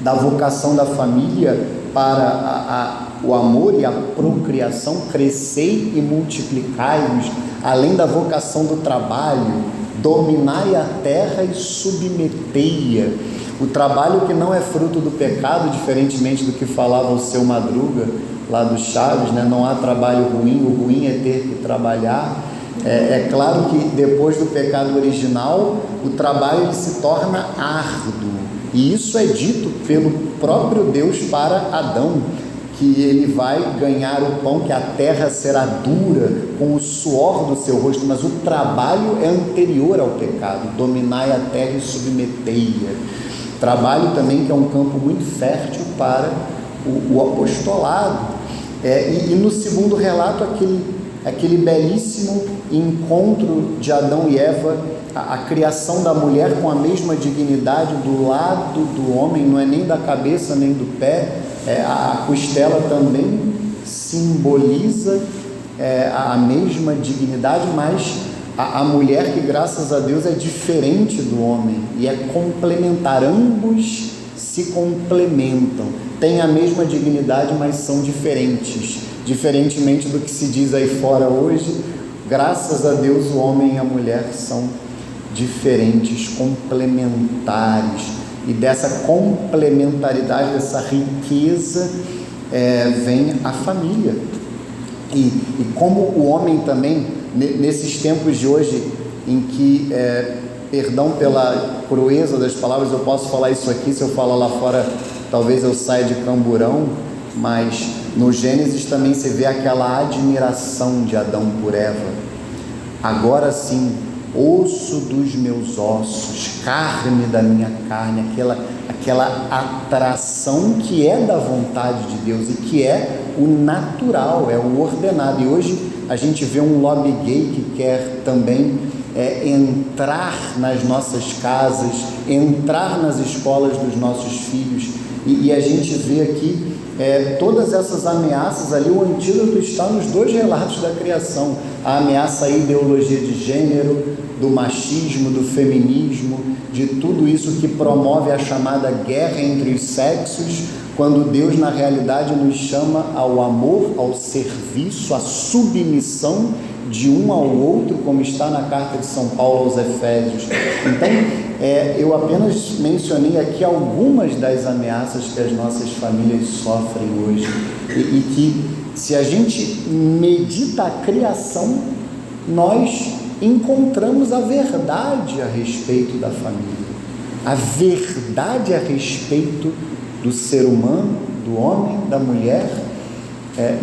da vocação da família para o amor e a procriação: crescei e multiplicai-vos, além da vocação do trabalho: dominai a terra e submetei-a. O trabalho que não é fruto do pecado, diferentemente do que falava o seu Madruga, lá do Chaves, né? Não há trabalho ruim, o ruim é ter que trabalhar. É claro que depois do pecado original, o trabalho ele se torna árduo, e isso é dito pelo próprio Deus para Adão, que ele vai ganhar o pão, que a terra será dura com o suor do seu rosto, mas o trabalho é anterior ao pecado: dominai a terra e submetei-a. Trabalho também que é um campo muito fértil para o apostolado. E no segundo relato, aquele belíssimo encontro de Adão e Eva, a criação da mulher com a mesma dignidade do lado do homem, não é nem da cabeça nem do pé, A costela também simboliza a mesma dignidade, mas a mulher que, graças a Deus, é diferente do homem e é complementar. Ambos se complementam, têm a mesma dignidade, mas são diferentes. Diferentemente do que se diz aí fora hoje, graças a Deus o homem e a mulher são diferentes, complementares, e dessa complementaridade, dessa riqueza vem a família. E como o homem também, nesses tempos de hoje, em que, perdão pela crueza das palavras, eu posso falar isso aqui, se eu falar lá fora, talvez eu saia de camburão, mas no Gênesis também se vê aquela admiração de Adão por Eva. Agora sim, osso dos meus ossos, carne da minha carne, aquela atração que é da vontade de Deus e que é o natural, é o ordenado. E hoje a gente vê um lobby gay que quer também entrar nas nossas casas, entrar nas escolas dos nossos filhos, e a gente vê aqui todas essas ameaças ali. O antídoto está nos dois relatos da criação: a ameaça à ideologia de gênero, do machismo, do feminismo, de tudo isso que promove a chamada guerra entre os sexos, quando Deus na realidade nos chama ao amor, ao serviço, à submissão de um ao outro, como está na carta de São Paulo aos Efésios. Então, eu apenas mencionei aqui algumas das ameaças que as nossas famílias sofrem hoje, e que, se a gente medita a criação, nós encontramos a verdade a respeito da família, a verdade a respeito do ser humano, do homem, da mulher,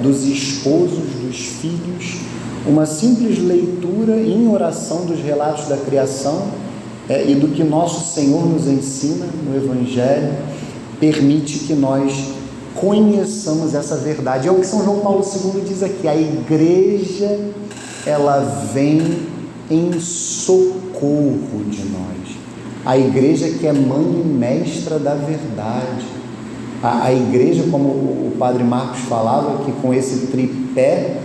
dos esposos, dos filhos. Uma simples leitura em oração dos relatos da criação e do que nosso Senhor nos ensina no Evangelho permite que nós conheçamos essa verdade. É o que São João Paulo II diz aqui: a igreja, ela vem em socorro de nós. A igreja que é mãe e mestra da verdade. A igreja, como o Padre Marcos falava, que com esse tripé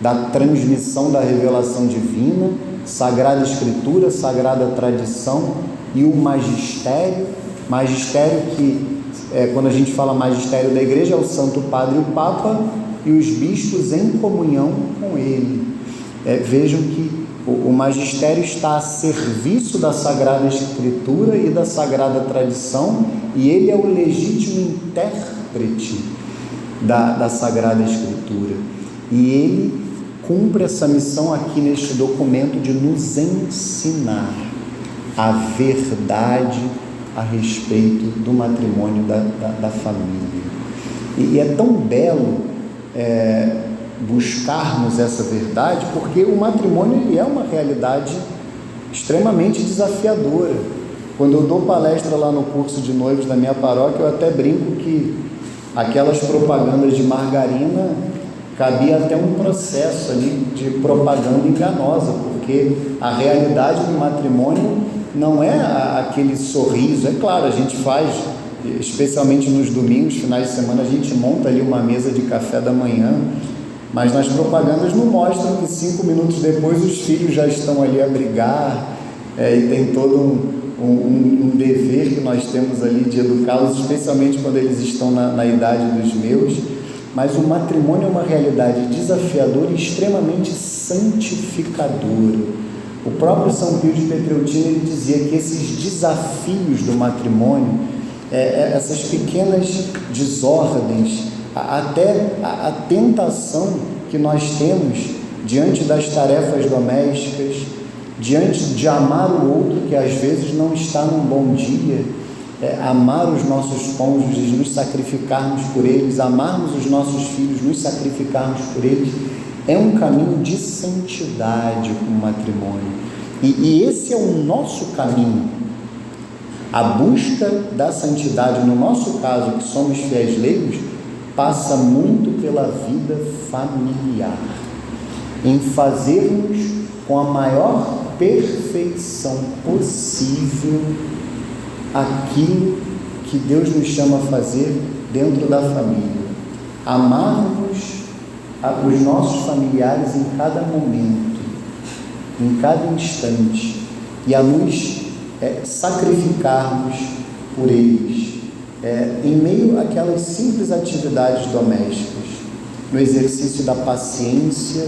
da transmissão da revelação divina, Sagrada Escritura, Sagrada Tradição e o magistério que, quando a gente fala magistério da igreja, é o Santo Padre e o Papa e os bispos em comunhão com ele. Vejam que o magistério está a serviço da Sagrada Escritura e da Sagrada Tradição, e ele é o legítimo intérprete da Sagrada Escritura, e ele cumpre essa missão aqui neste documento de nos ensinar a verdade a respeito do matrimônio, da família. E é tão belo buscarmos essa verdade, porque o matrimônio, ele é uma realidade extremamente desafiadora. Quando eu dou palestra lá no curso de noivos da minha paróquia, eu até brinco que aquelas propagandas de margarina cabia até um processo ali de propaganda enganosa, porque a realidade do matrimônio não é aquele sorriso. É claro, a gente faz, especialmente nos domingos, finais de semana, a gente monta ali uma mesa de café da manhã, mas nas propagandas não mostram que 5 minutos depois os filhos já estão ali a brigar, e tem todo um dever que nós temos ali de educá-los, especialmente quando eles estão na idade dos meus. Mas o matrimônio é uma realidade desafiadora e extremamente santificadora. O próprio São Pio de Pietrelcina, ele dizia que esses desafios do matrimônio, essas pequenas desordens, até a tentação que nós temos diante das tarefas domésticas, diante de amar o outro que às vezes não está num bom dia, amar os nossos cônjuges, nos sacrificarmos por eles, amarmos os nossos filhos, nos sacrificarmos por eles, é um caminho de santidade o matrimônio, e esse é o nosso caminho. A busca da santidade, no nosso caso, que somos fiéis leigos, passa muito pela vida familiar, em fazermos com a maior perfeição possível aquilo que Deus nos chama a fazer dentro da família, amarmos os nossos familiares em cada momento, em cada instante, e a nos sacrificarmos por eles, em meio àquelas simples atividades domésticas, no exercício da paciência,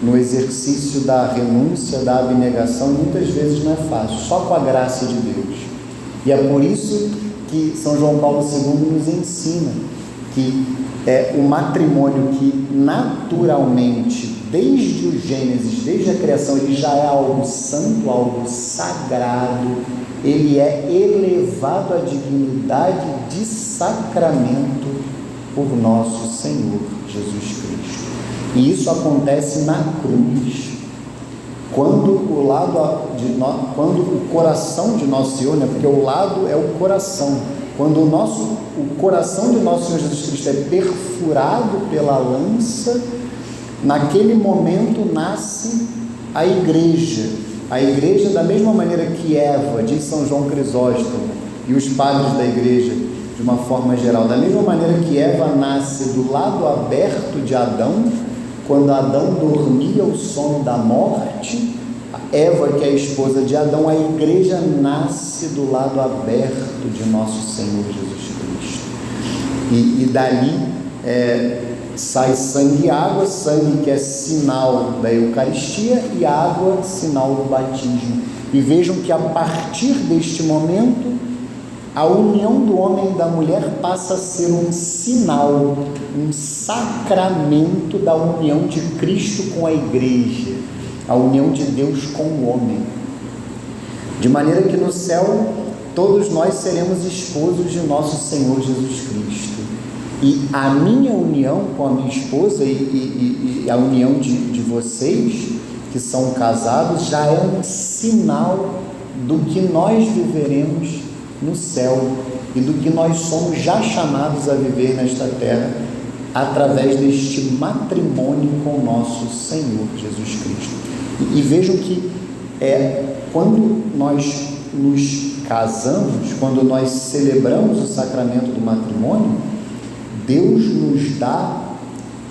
no exercício da renúncia, da abnegação. Muitas vezes não é fácil, só com a graça de Deus. E é por isso que São João Paulo II nos ensina que o matrimônio, que naturalmente, desde o Gênesis, desde a criação, ele já é algo santo, algo sagrado, ele é elevado à dignidade de sacramento por nosso Senhor Jesus Cristo. E isso acontece na cruz, quando o coração de nosso Senhor, porque o lado é o coração, quando o coração de nosso Senhor Jesus Cristo é perfurado pela lança, naquele momento nasce a igreja. A igreja, da mesma maneira que Eva, diz São João Crisóstomo, e os padres da igreja, de uma forma geral, da mesma maneira que Eva nasce do lado aberto de Adão, quando Adão dormia o sono da morte, Eva, que é a esposa de Adão, a igreja nasce do lado aberto de nosso Senhor Jesus Cristo. E dali sai sangue e água, sangue que é sinal da Eucaristia e água, sinal do batismo. E vejam que a partir deste momento, a união do homem e da mulher passa a ser um sinal, um sacramento da união de Cristo com a igreja, a união de Deus com o homem. De maneira que no céu, todos nós seremos esposos de nosso Senhor Jesus Cristo. E a minha união com a minha esposa e a união de vocês, que são casados, já é um sinal do que nós viveremos no céu e do que nós somos já chamados a viver nesta terra através deste matrimônio com nosso Senhor Jesus Cristo. E vejam que quando nós nos casamos, quando nós celebramos o sacramento do matrimônio, Deus nos dá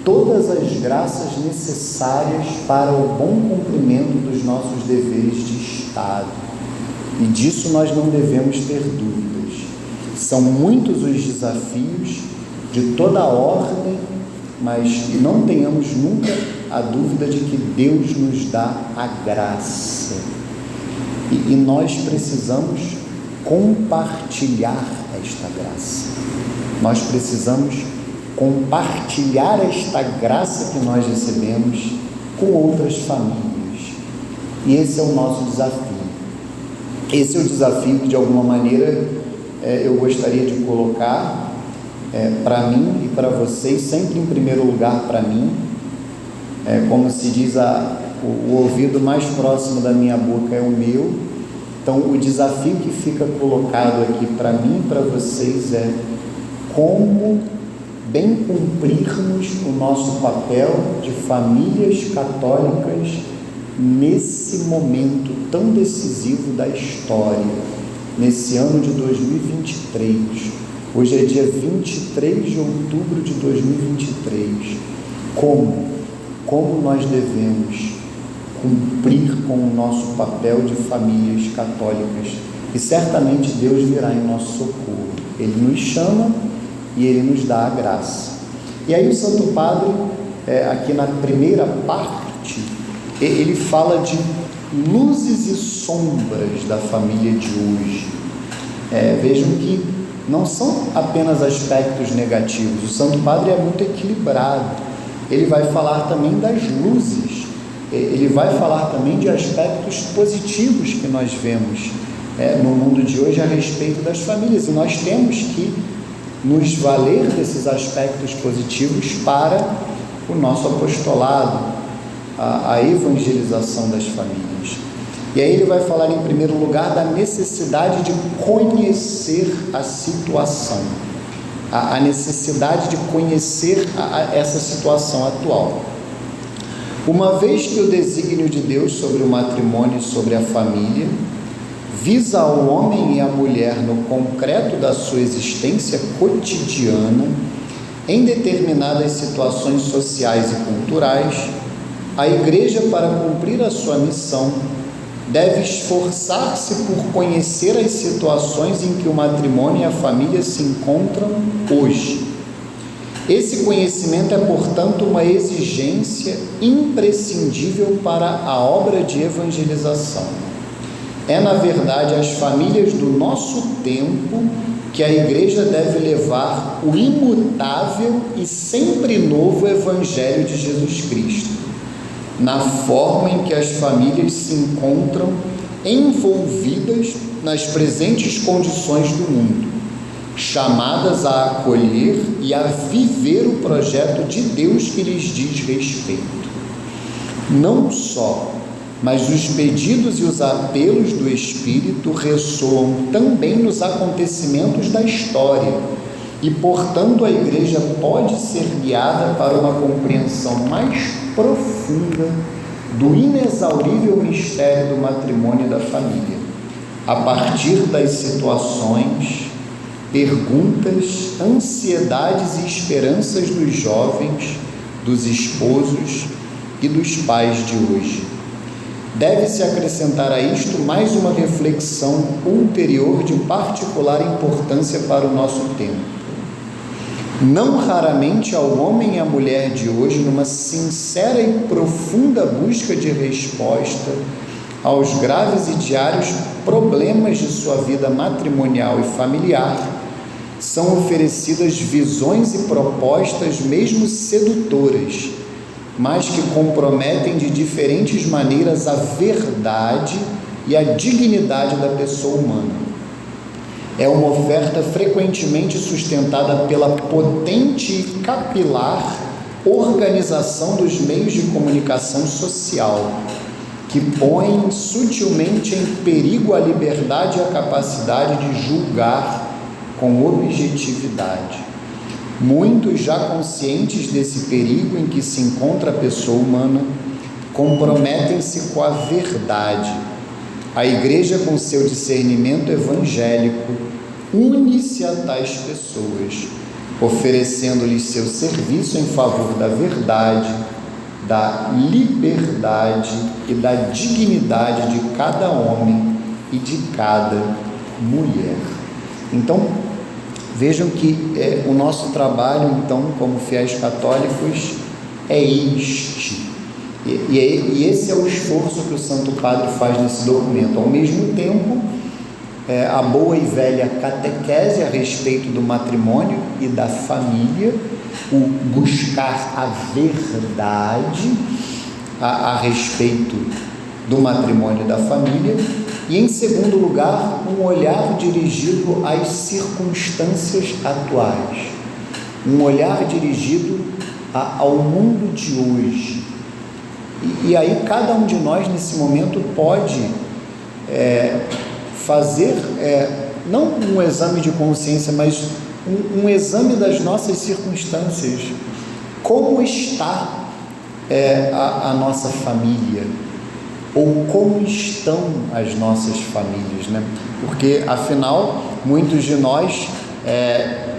todas as graças necessárias para o bom cumprimento dos nossos deveres de Estado. E disso nós não devemos ter dúvidas. São muitos os desafios de toda a ordem, mas não tenhamos nunca a dúvida de que Deus nos dá a graça. E nós precisamos compartilhar esta graça. Nós precisamos compartilhar esta graça que nós recebemos com outras famílias. E esse é o nosso desafio. Esse é o desafio que, de alguma maneira, eu gostaria de colocar para mim e para vocês, sempre em primeiro lugar para mim. Como se diz, o ouvido mais próximo da minha boca é o meu. Então, o desafio que fica colocado aqui para mim e para vocês é como bem cumprirmos o nosso papel de famílias católicas nesse momento tão decisivo da história, nesse ano de 2023. Hoje é dia 23 de outubro de 2023. Como nós devemos cumprir com o nosso papel de famílias católicas? E certamente Deus virá em nosso socorro. Ele nos chama e Ele nos dá a graça. E aí o Santo Padre, aqui na primeira parte, ele fala de luzes e sombras da família de hoje. Vejam que não são apenas aspectos negativos. O Santo Padre é muito equilibrado. Ele vai falar também das luzes. Ele vai falar também de aspectos positivos que nós vemos no mundo de hoje a respeito das famílias. E nós temos que nos valer desses aspectos positivos para o nosso apostolado, a evangelização das famílias. E aí ele vai falar em primeiro lugar da necessidade de conhecer a situação, a necessidade de conhecer essa situação atual. Uma vez que o desígnio de Deus sobre o matrimônio e sobre a família visa ao homem e à mulher no concreto da sua existência cotidiana, em determinadas situações sociais e culturais, a Igreja, para cumprir a sua missão, deve esforçar-se por conhecer as situações em que o matrimônio e a família se encontram hoje. Esse conhecimento é, portanto, uma exigência imprescindível para a obra de evangelização. É, na verdade, às famílias do nosso tempo que a Igreja deve levar o imutável e sempre novo Evangelho de Jesus Cristo, na forma em que as famílias se encontram envolvidas nas presentes condições do mundo, chamadas a acolher e a viver o projeto de Deus que lhes diz respeito. Não só, mas os pedidos e os apelos do Espírito ressoam também nos acontecimentos da história e, portanto, a Igreja pode ser guiada para uma compreensão mais profunda do inexaurível mistério do matrimônio e da família, a partir das situações, perguntas, ansiedades e esperanças dos jovens, dos esposos e dos pais de hoje. Deve-se acrescentar a isto mais uma reflexão ulterior de particular importância para o nosso tempo. Não raramente ao homem e à mulher de hoje, numa sincera e profunda busca de resposta aos graves e diários problemas de sua vida matrimonial e familiar, são oferecidas visões e propostas mesmo sedutoras, mas que comprometem de diferentes maneiras a verdade e a dignidade da pessoa humana. É uma oferta frequentemente sustentada pela potente e capilar organização dos meios de comunicação social, que põe sutilmente em perigo a liberdade e a capacidade de julgar com objetividade. Muitos, já conscientes desse perigo em que se encontra a pessoa humana, comprometem-se com a verdade. A Igreja, com seu discernimento evangélico, une-se a tais pessoas, oferecendo-lhes seu serviço em favor da verdade, da liberdade e da dignidade de cada homem e de cada mulher. Então, vejam que o nosso trabalho, então, como fiéis católicos, é este. E esse é o esforço que o Santo Padre faz nesse documento. Ao mesmo tempo, a boa e velha catequese a respeito do matrimônio e da família, o buscar a verdade a respeito do matrimônio e da família, e, em segundo lugar, um olhar dirigido às circunstâncias atuais, um olhar dirigido ao mundo de hoje. E aí cada um de nós, nesse momento, pode fazer, não um exame de consciência, mas um exame das nossas circunstâncias. Como está a nossa família? Ou como estão as nossas famílias, né? Porque, afinal, muitos de nós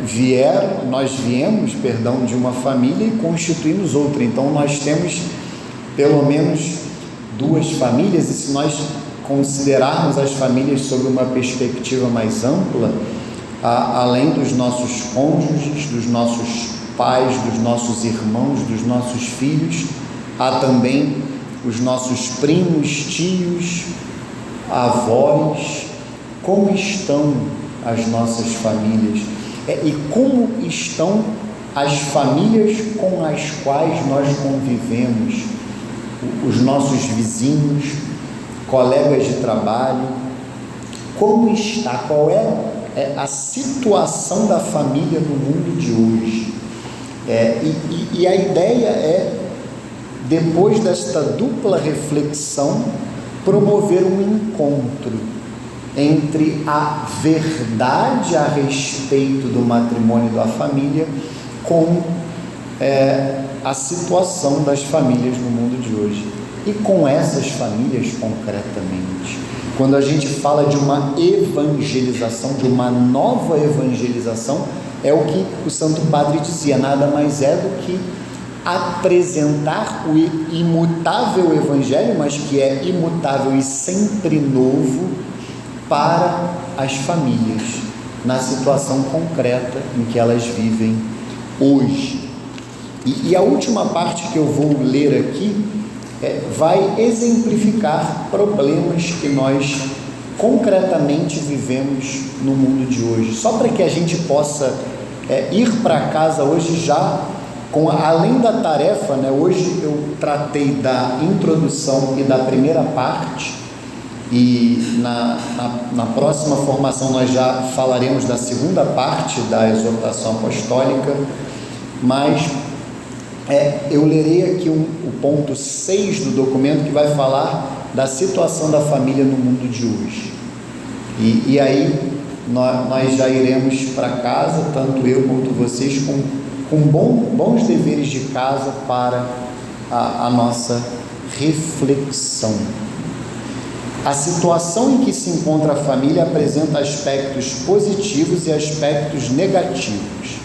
viemos de uma família e constituímos outra. Então, nós temos pelo menos duas famílias, e se nós considerarmos as famílias sob uma perspectiva mais ampla, além dos nossos cônjuges, dos nossos pais, dos nossos irmãos, dos nossos filhos, há também os nossos primos, tios, avós. Como estão as nossas famílias? E como estão as famílias com as quais nós convivemos? Os nossos vizinhos, colegas de trabalho. Como está? Qual é a situação da família no mundo de hoje? E a ideia é, depois desta dupla reflexão, promover um encontro entre a verdade a respeito do matrimônio e da família com a situação das famílias no mundo de hoje, e com essas famílias concretamente. Quando a gente fala de uma evangelização, de uma nova evangelização, é o que o Santo Padre dizia, nada mais é do que apresentar o imutável Evangelho, mas que é imutável e sempre novo para as famílias, na situação concreta em que elas vivem hoje. E a última parte que eu vou ler aqui vai exemplificar problemas que nós concretamente vivemos no mundo de hoje, só para que a gente possa ir para casa hoje já além da tarefa, né? Hoje eu tratei da introdução e da primeira parte, e na próxima formação nós já falaremos da segunda parte da exortação apostólica, mas eu lerei aqui o ponto 6 do documento, que vai falar da situação da família no mundo de hoje, e aí nós já iremos para casa, tanto eu quanto vocês, com bons deveres de casa para a nossa reflexão. A situação em que se encontra a família apresenta aspectos positivos e aspectos negativos.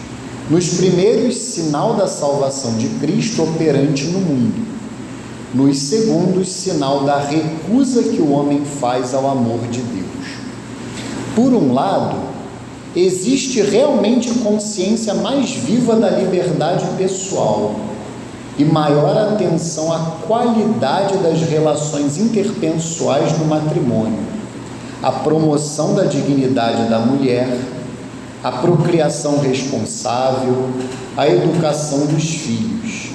Nos primeiros, sinal da salvação de Cristo operante no mundo. Nos segundos, sinal da recusa que o homem faz ao amor de Deus. Por um lado, existe realmente consciência mais viva da liberdade pessoal e maior atenção à qualidade das relações interpessoais no matrimônio, a promoção da dignidade da mulher, a procriação responsável, a educação dos filhos.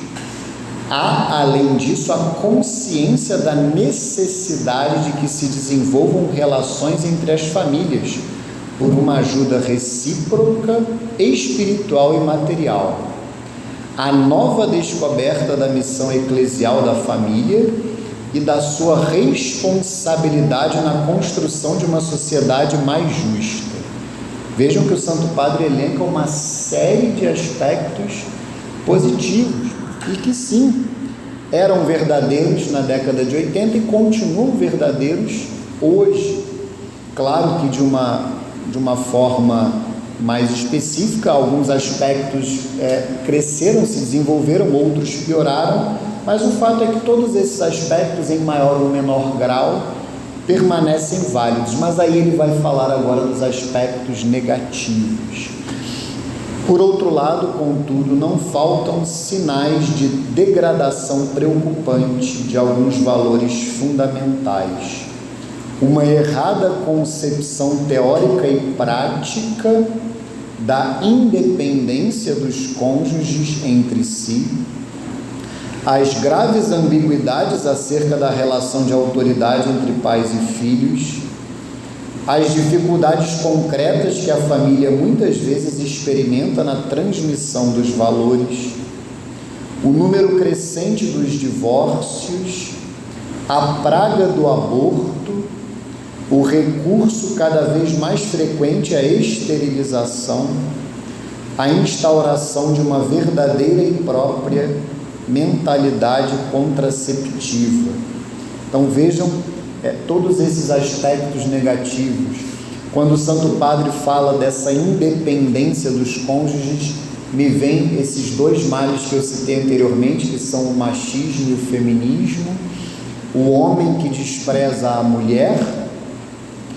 Há, além disso, a consciência da necessidade de que se desenvolvam relações entre as famílias, por uma ajuda recíproca, espiritual e material. A nova descoberta da missão eclesial da família e da sua responsabilidade na construção de uma sociedade mais justa. Vejam que o Santo Padre elenca uma série de aspectos positivos e que sim, eram verdadeiros na década de 80 e continuam verdadeiros hoje. Claro que de uma forma mais específica, alguns aspectos cresceram, se desenvolveram, outros pioraram, mas o fato é que todos esses aspectos, em maior ou menor grau, permanecem válidos. Mas aí ele vai falar agora dos aspectos negativos. Por outro lado, contudo, não faltam sinais de degradação preocupante de alguns valores fundamentais. Uma errada concepção teórica e prática da independência dos cônjuges entre si, as graves ambiguidades acerca da relação de autoridade entre pais e filhos, as dificuldades concretas que a família muitas vezes experimenta na transmissão dos valores, o número crescente dos divórcios, a praga do aborto, o recurso cada vez mais frequente à esterilização, a instauração de uma verdadeira e própria mentalidade contraceptiva. Então vejam todos esses aspectos negativos. Quando o Santo Padre fala dessa independência dos cônjuges, me vem esses dois males que eu citei anteriormente, que são o machismo e o feminismo, o homem que despreza a mulher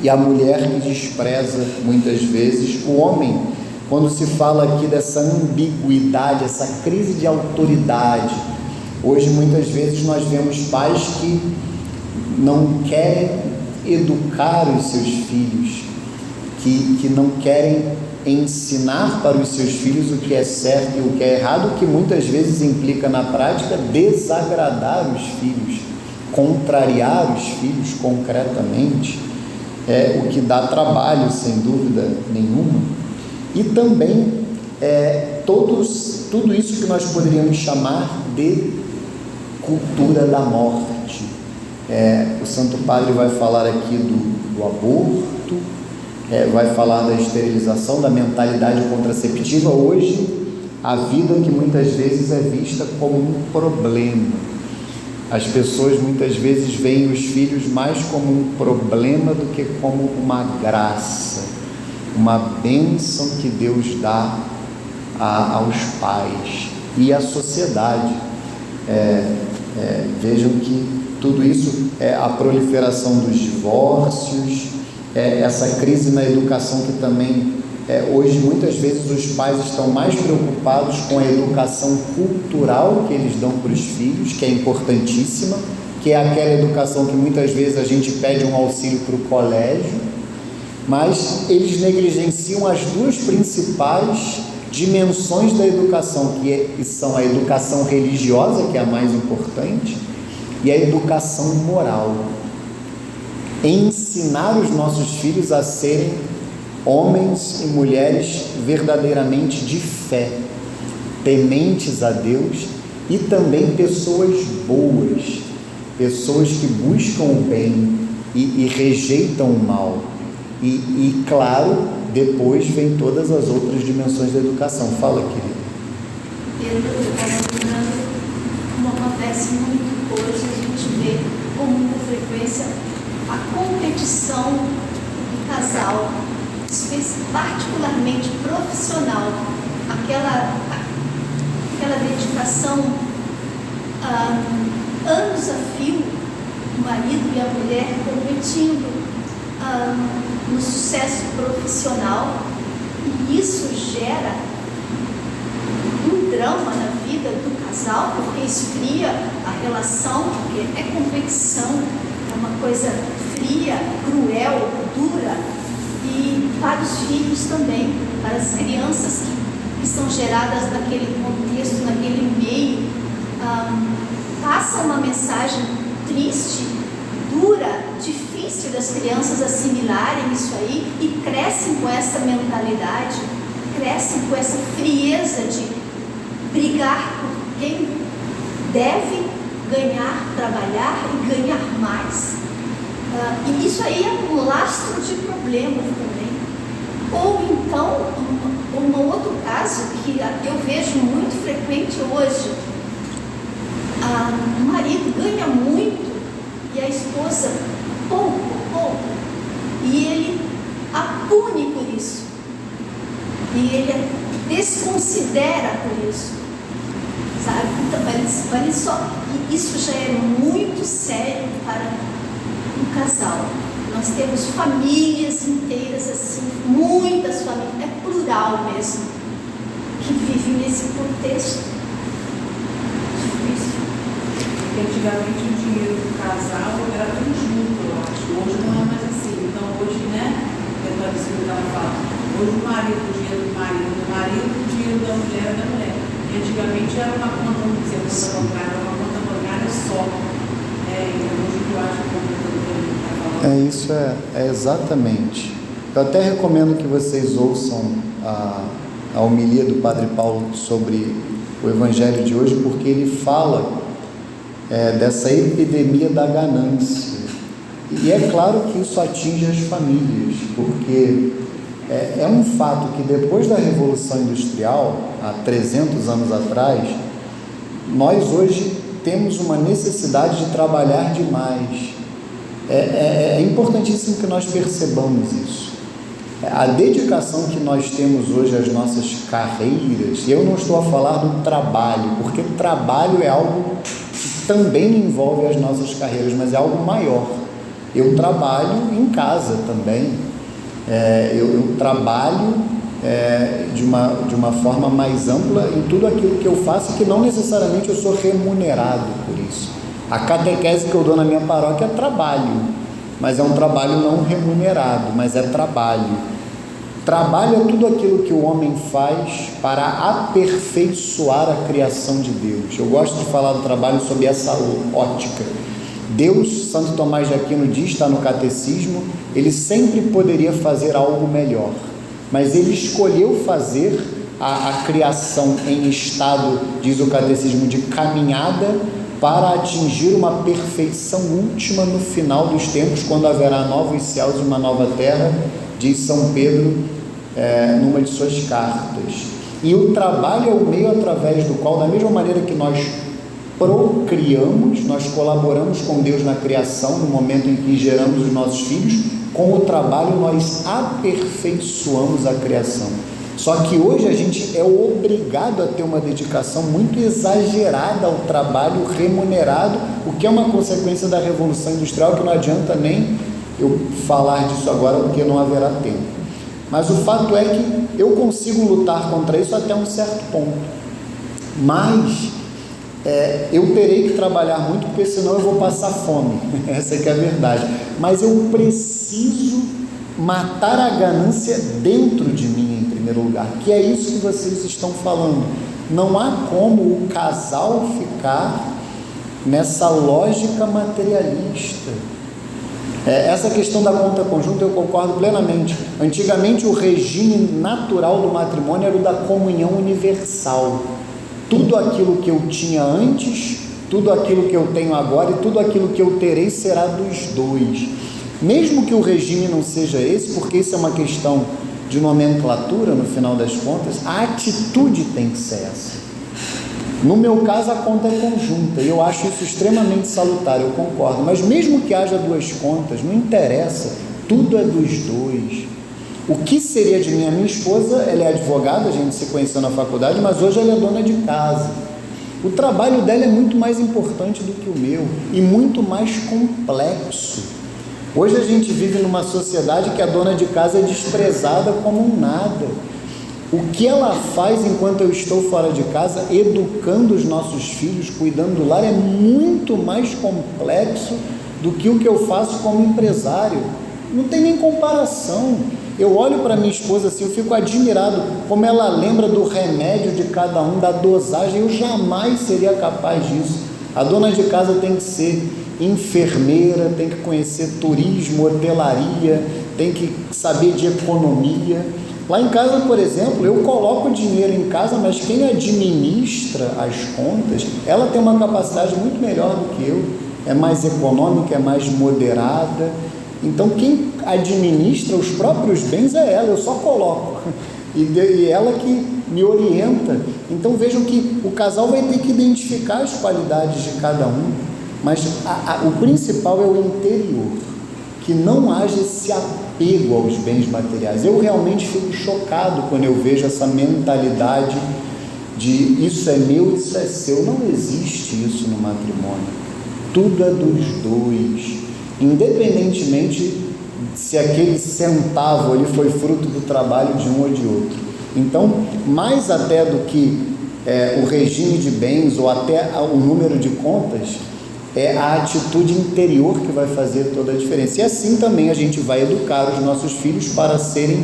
e a mulher que despreza muitas vezes o homem. Quando se fala aqui dessa ambiguidade, essa crise de autoridade, hoje muitas vezes nós vemos pais que não querem educar os seus filhos, que não querem ensinar para os seus filhos o que é certo e o que é errado, o que muitas vezes implica na prática desagradar os filhos, contrariar os filhos concretamente, o que dá trabalho, sem dúvida nenhuma. E também tudo isso que nós poderíamos chamar de cultura da morte. O Santo Padre vai falar aqui do aborto, vai falar da esterilização, da mentalidade contraceptiva. Hoje, a vida que muitas vezes é vista como um problema. As pessoas muitas vezes veem os filhos mais como um problema do que como uma graça, uma bênção que Deus dá aos pais e à sociedade. Vejam que tudo isso é a proliferação dos divórcios, essa crise na educação que também, hoje muitas vezes os pais estão mais preocupados com a educação cultural que eles dão para os filhos, que é importantíssima, que é aquela educação que muitas vezes a gente pede um auxílio para o colégio, mas eles negligenciam as duas principais dimensões da educação, que são a educação religiosa, que é a mais importante, e a educação moral. Ensinar os nossos filhos a serem homens e mulheres verdadeiramente de fé, tementes a Deus, e também pessoas boas, pessoas que buscam o bem e rejeitam o mal. E claro, depois vem todas as outras dimensões da educação. Fala, querido. Eu estava lembrando como acontece muito hoje, a gente vê com muita frequência a competição do casal, particularmente profissional, aquela dedicação anos a fio, o marido e a mulher competindo no sucesso profissional, e isso gera um drama na vida do casal, porque esfria a relação, porque é competição, é uma coisa fria, cruel, dura, e para os filhos também, para as crianças que são geradas naquele contexto, naquele meio, passa uma mensagem triste, dura, difícil das crianças assimilarem isso aí, e crescem com essa mentalidade, crescem com essa frieza de brigar por quem deve ganhar, trabalhar e ganhar mais. E isso aí é um lastro de problemas também. Ou então, um outro caso que eu vejo muito frequente hoje, o marido ganha muito e a esposa pouco, e ele a pune por isso, e ele desconsidera por isso, sabe? Então, isso já é muito sério para um casal. Nós temos famílias inteiras assim, muitas famílias, é plural mesmo, que vivem nesse contexto difícil. Antigamente o dinheiro do casal era tudo junto, eu acho. Hoje não é mais assim. Então hoje, tentando explicar a fala, hoje o dinheiro do marido, o dinheiro da mulher é da mulher. E antigamente era uma conta, vamos dizer, conta bancária, uma conta bancária só. Então hoje eu acho que isso é exatamente. Eu até recomendo que vocês ouçam a homilia do Padre Paulo sobre o Evangelho de hoje, porque ele fala dessa epidemia da ganância, e é claro que isso atinge as famílias, porque é um fato que depois da Revolução Industrial, há 300 anos atrás, nós hoje temos uma necessidade de trabalhar demais. É importantíssimo que nós percebamos isso. A dedicação que nós temos hoje às nossas carreiras, e eu não estou a falar do trabalho, porque trabalho é algo também envolve as nossas carreiras, mas é algo maior. Eu trabalho em casa também, eu trabalho de uma forma mais ampla em tudo aquilo que eu faço, que não necessariamente eu sou remunerado por isso. A catequese que eu dou na minha paróquia é trabalho, mas é um trabalho não remunerado, mas é trabalho. Trabalho é tudo aquilo que o homem faz para aperfeiçoar a criação de Deus. Eu gosto de falar do trabalho sob essa ótica. Deus, Santo Tomás de Aquino diz, está no Catecismo, ele sempre poderia fazer algo melhor, mas ele escolheu fazer a criação em estado, diz o Catecismo, de caminhada, para atingir uma perfeição última no final dos tempos, quando haverá novos céus e uma nova terra, diz São Pedro numa de suas cartas. E o trabalho é o meio através do qual, da mesma maneira que nós procriamos, nós colaboramos com Deus na criação, no momento em que geramos os nossos filhos. Com o trabalho nós aperfeiçoamos a criação. Só que hoje a gente é obrigado a ter uma dedicação muito exagerada ao trabalho remunerado, o que é uma consequência da Revolução Industrial, que não adianta nem eu falar disso agora, porque não haverá tempo. Mas o fato é que eu consigo lutar contra isso até um certo ponto. Mas eu terei que trabalhar muito, porque senão eu vou passar fome. Essa é que é a verdade. Mas eu preciso matar a ganância dentro de mim, em primeiro lugar, que é isso que vocês estão falando. Não há como o casal ficar nessa lógica materialista. Essa questão da conta conjunta eu concordo plenamente. Antigamente o regime natural do matrimônio era o da comunhão universal. Tudo aquilo que eu tinha antes, tudo aquilo que eu tenho agora e tudo aquilo que eu terei será dos dois. Mesmo que o regime não seja esse, porque isso é uma questão de nomenclatura, no final das contas, a atitude tem que ser essa. No meu caso, a conta é conjunta, e eu acho isso extremamente salutar, eu concordo. Mas mesmo que haja duas contas, não interessa, tudo é dos dois. O que seria de mim? A minha esposa, ela é advogada, a gente se conheceu na faculdade, mas hoje ela é dona de casa. O trabalho dela é muito mais importante do que o meu, e muito mais complexo. Hoje a gente vive numa sociedade que a dona de casa é desprezada como um nada. O que ela faz enquanto eu estou fora de casa, educando os nossos filhos, cuidando do lar, é muito mais complexo do que o que eu faço como empresário. Não tem nem comparação. Eu olho para minha esposa assim, eu fico admirado como ela lembra do remédio de cada um, da dosagem. Eu jamais seria capaz disso. A dona de casa tem que ser enfermeira, tem que conhecer turismo, hotelaria, tem que saber de economia. Lá em casa, por exemplo, eu coloco dinheiro em casa, mas quem administra as contas, ela tem uma capacidade muito melhor do que eu, é mais econômica, é mais moderada. Então quem administra os próprios bens é ela, eu só coloco, e ela que me orienta. Então vejam que o casal vai ter que identificar as qualidades de cada um, mas o principal é o interior, que não haja esse apego aos bens materiais. Eu realmente fico chocado quando eu vejo essa mentalidade de isso é meu, isso é seu. Não existe isso no matrimônio, tudo é dos dois, independentemente se aquele centavo ali foi fruto do trabalho de um ou de outro. Então, mais até do que o regime de bens ou até o número de contas, é a atitude interior que vai fazer toda a diferença. E assim também a gente vai educar os nossos filhos para serem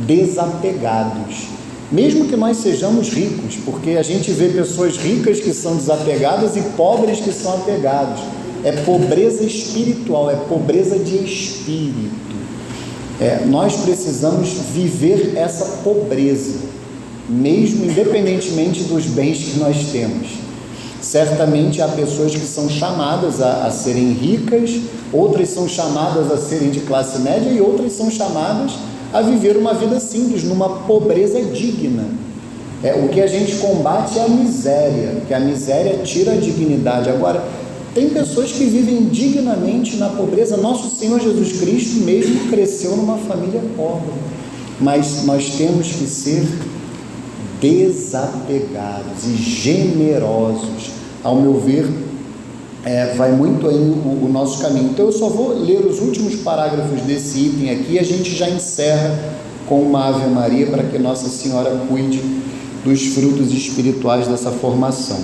desapegados, mesmo que nós sejamos ricos, porque a gente vê pessoas ricas que são desapegadas e pobres que são apegados. É pobreza espiritual, é pobreza de espírito. Nós precisamos viver essa pobreza, mesmo independentemente dos bens que nós temos. Certamente há pessoas que são chamadas a serem ricas, outras são chamadas a serem de classe média e outras são chamadas a viver uma vida simples, numa pobreza digna. O que a gente combate é a miséria, porque a miséria tira a dignidade. Agora, tem pessoas que vivem dignamente na pobreza. Nosso Senhor Jesus Cristo mesmo cresceu numa família pobre, mas nós temos que ser desapegados e generosos. Ao meu ver, vai muito aí o nosso caminho. Então eu só vou ler os últimos parágrafos desse item aqui e a gente já encerra com uma Ave Maria para que Nossa Senhora cuide dos frutos espirituais dessa formação.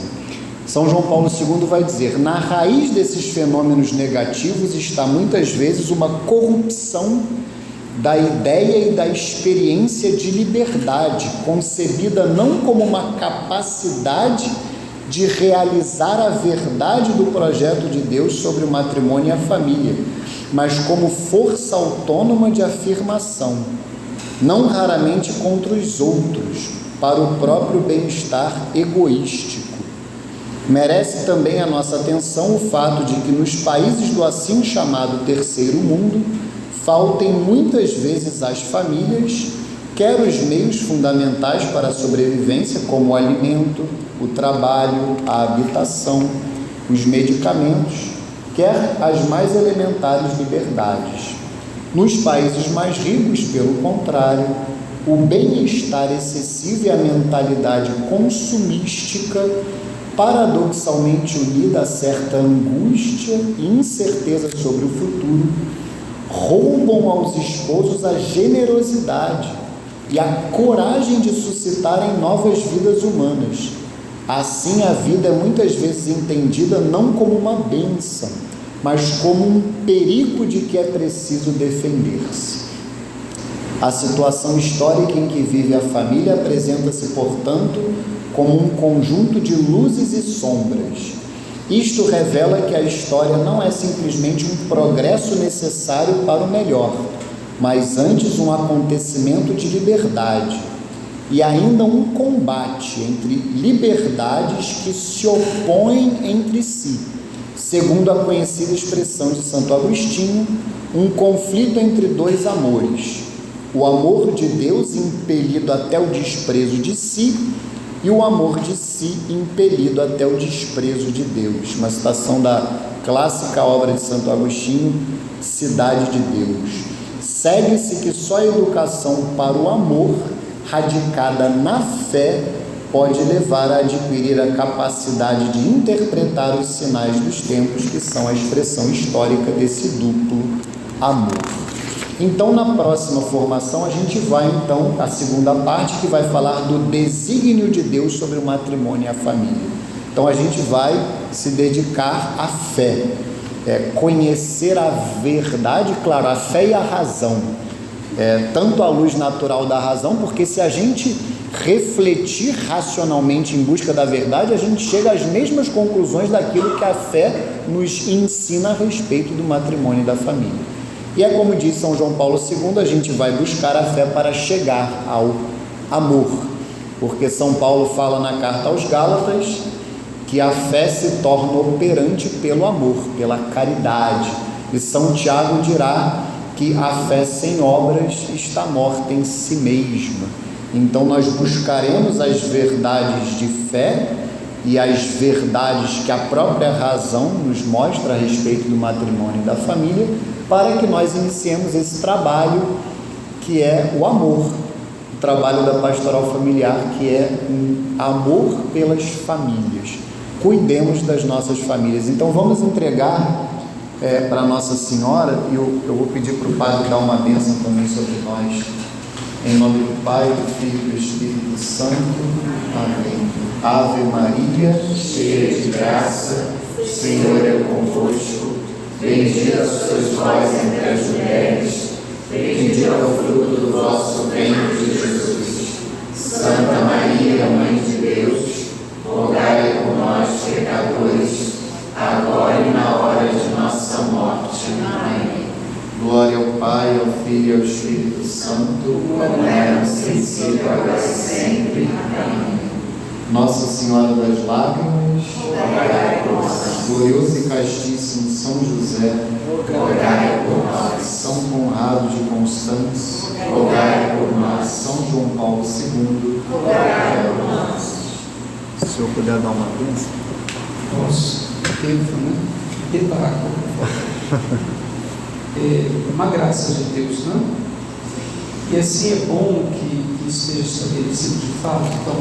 São João Paulo II vai dizer: na raiz desses fenômenos negativos está muitas vezes uma corrupção da ideia e da experiência de liberdade, concebida não como uma capacidade de realizar a verdade do projeto de Deus sobre o matrimônio e a família, mas como força autônoma de afirmação, não raramente contra os outros, para o próprio bem-estar egoístico. Merece também a nossa atenção o fato de que nos países do assim chamado terceiro mundo, faltem muitas vezes às famílias quer os meios fundamentais para a sobrevivência, como o alimento, o trabalho, a habitação, os medicamentos, quer as mais elementares liberdades. Nos países mais ricos, pelo contrário, o bem-estar excessivo e a mentalidade consumística, paradoxalmente unida a certa angústia e incerteza sobre o futuro, roubam aos esposos a generosidade e a coragem de suscitarem novas vidas humanas. Assim, a vida é muitas vezes entendida não como uma bênção, mas como um perigo de que é preciso defender-se. A situação histórica em que vive a família apresenta-se, portanto, como um conjunto de luzes e sombras. Isto revela que a história não é simplesmente um progresso necessário para o melhor, mas antes um acontecimento de liberdade e ainda um combate entre liberdades que se opõem entre si. Segundo a conhecida expressão de Santo Agostinho, um conflito entre dois amores: o amor de Deus impelido até o desprezo de si e o amor de si impelido até o desprezo de Deus. Uma citação da clássica obra de Santo Agostinho, Cidade de Deus. Segue-se que só a educação para o amor, radicada na fé, pode levar a adquirir a capacidade de interpretar os sinais dos tempos, que são a expressão histórica desse duplo amor. Então, na próxima formação, a gente vai, então, a segunda parte, que vai falar do desígnio de Deus sobre o matrimônio e a família. Então, a gente vai se dedicar à fé, conhecer a verdade, claro, a fé e a razão, tanto a luz natural da razão, porque se a gente refletir racionalmente em busca da verdade, a gente chega às mesmas conclusões daquilo que a fé nos ensina a respeito do matrimônio e da família. E é como diz São João Paulo II, a gente vai buscar a fé para chegar ao amor, porque São Paulo fala na carta aos Gálatas que a fé se torna operante pelo amor, pela caridade, e São Tiago dirá que a fé sem obras está morta em si mesma. Então nós buscaremos as verdades de fé e as verdades que a própria razão nos mostra a respeito do matrimônio e da família, para que nós iniciemos esse trabalho que é o amor, o trabalho da pastoral familiar, que é um amor pelas famílias. Cuidemos das nossas famílias. Então vamos entregar para Nossa Senhora, e eu vou pedir para o Padre dar uma bênção também sobre nós, em nome do Pai, do Filho e do Espírito Santo. Amém. Ave Maria, cheia de graça, o Senhor é convosco. Bendita sois vós entre as mulheres, bendito é o fruto do vosso ventre, Jesus. Santa Maria, Mãe de Deus, rogai por nós, pecadores, agora e na hora de nossa morte. Amém. Glória ao Pai, ao Filho e ao Espírito Santo, como era no princípio, agora e sempre. Amém. Nossa Senhora das Lágrimas, rogai por nós. Glorioso e castíssimo São José, rogai por nós. São Conrado de Constança, rogai por nós. São João Paulo II, rogai por nós. Se o senhor puder dar uma bênção. Nossa, tempo, né? Debaco. Uma graça de Deus, não? E assim é bom que esteja estabelecido de fato. Então,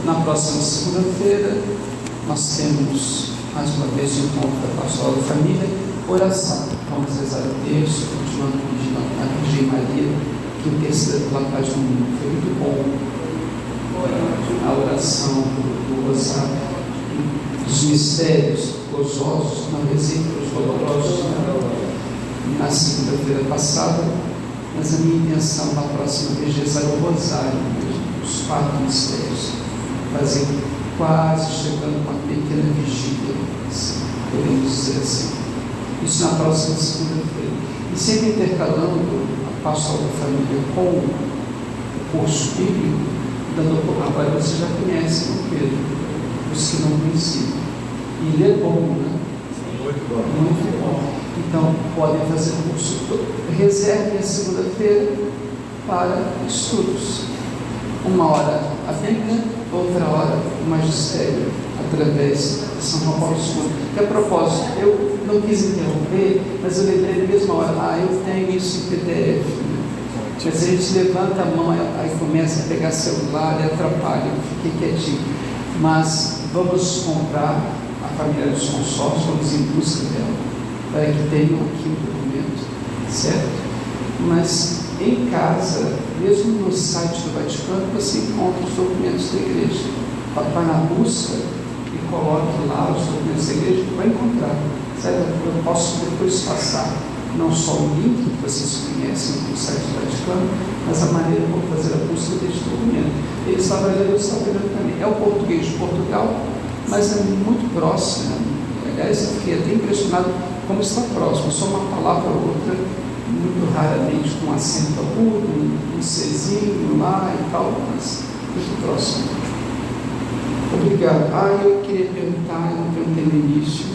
na próxima segunda-feira, nós temos mais uma vez o encontro da pastoral da família, oração. Vamos rezar o texto, continuando pedindo a Virgem Maria, que interceda pela paz do mundo. Foi muito bom a oração do rosário, dos mistérios gozosos, não exemplos dolorosos, na segunda-feira passada, mas a minha intenção na próxima vez é rezar o rosário mesmo, os 4 mistérios, fazer quase chegando a uma pequena vigília, podemos dizer assim. Isso na próxima segunda-feira. E sempre intercalando a pastoral da família com o curso bíblico, agora você já conhece o Pedro, os que não conheciam. E ele é bom, né? Muito bom. Muito bom. Então, podem fazer curso. Reserve a segunda-feira, para estudos. Uma hora a Bíblia, outra hora o magistério, através de São João Paulo II. Que a propósito, eu não quis interromper, mas eu lembrei na mesma hora, eu tenho isso em PDF. Quer dizer, a gente levanta a mão, aí começa a pegar celular e atrapalha, eu fiquei quietinho. Mas vamos comprar a família dos consórcios, vamos em busca dela, para que tenham aqui o documento, certo? Mas em casa, mesmo no site do Vaticano, você encontra os documentos da igreja. Vá na busca e coloque lá os documentos da igreja, vai encontrar. Certo? Eu posso depois passar não só o link que vocês conhecem do site do Vaticano, mas a maneira como fazer a busca deste documento. Ele estava lendo, eu estava lendo também. É o português de Portugal, mas é muito próximo. Aliás, eu fiquei até impressionado como está próximo. Só uma palavra ou outra, muito raramente com acento agudo, um Czinho lá e tal, mas muito próximo. Obrigado. Eu queria perguntar, eu não perguntei no início,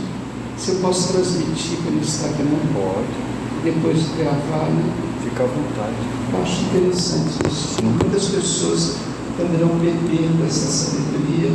se eu posso transmitir pelo Instagram. Pode. Depois de gravar, né? Fica à vontade. Eu acho interessante isso. Muitas pessoas poderão beber dessa sabedoria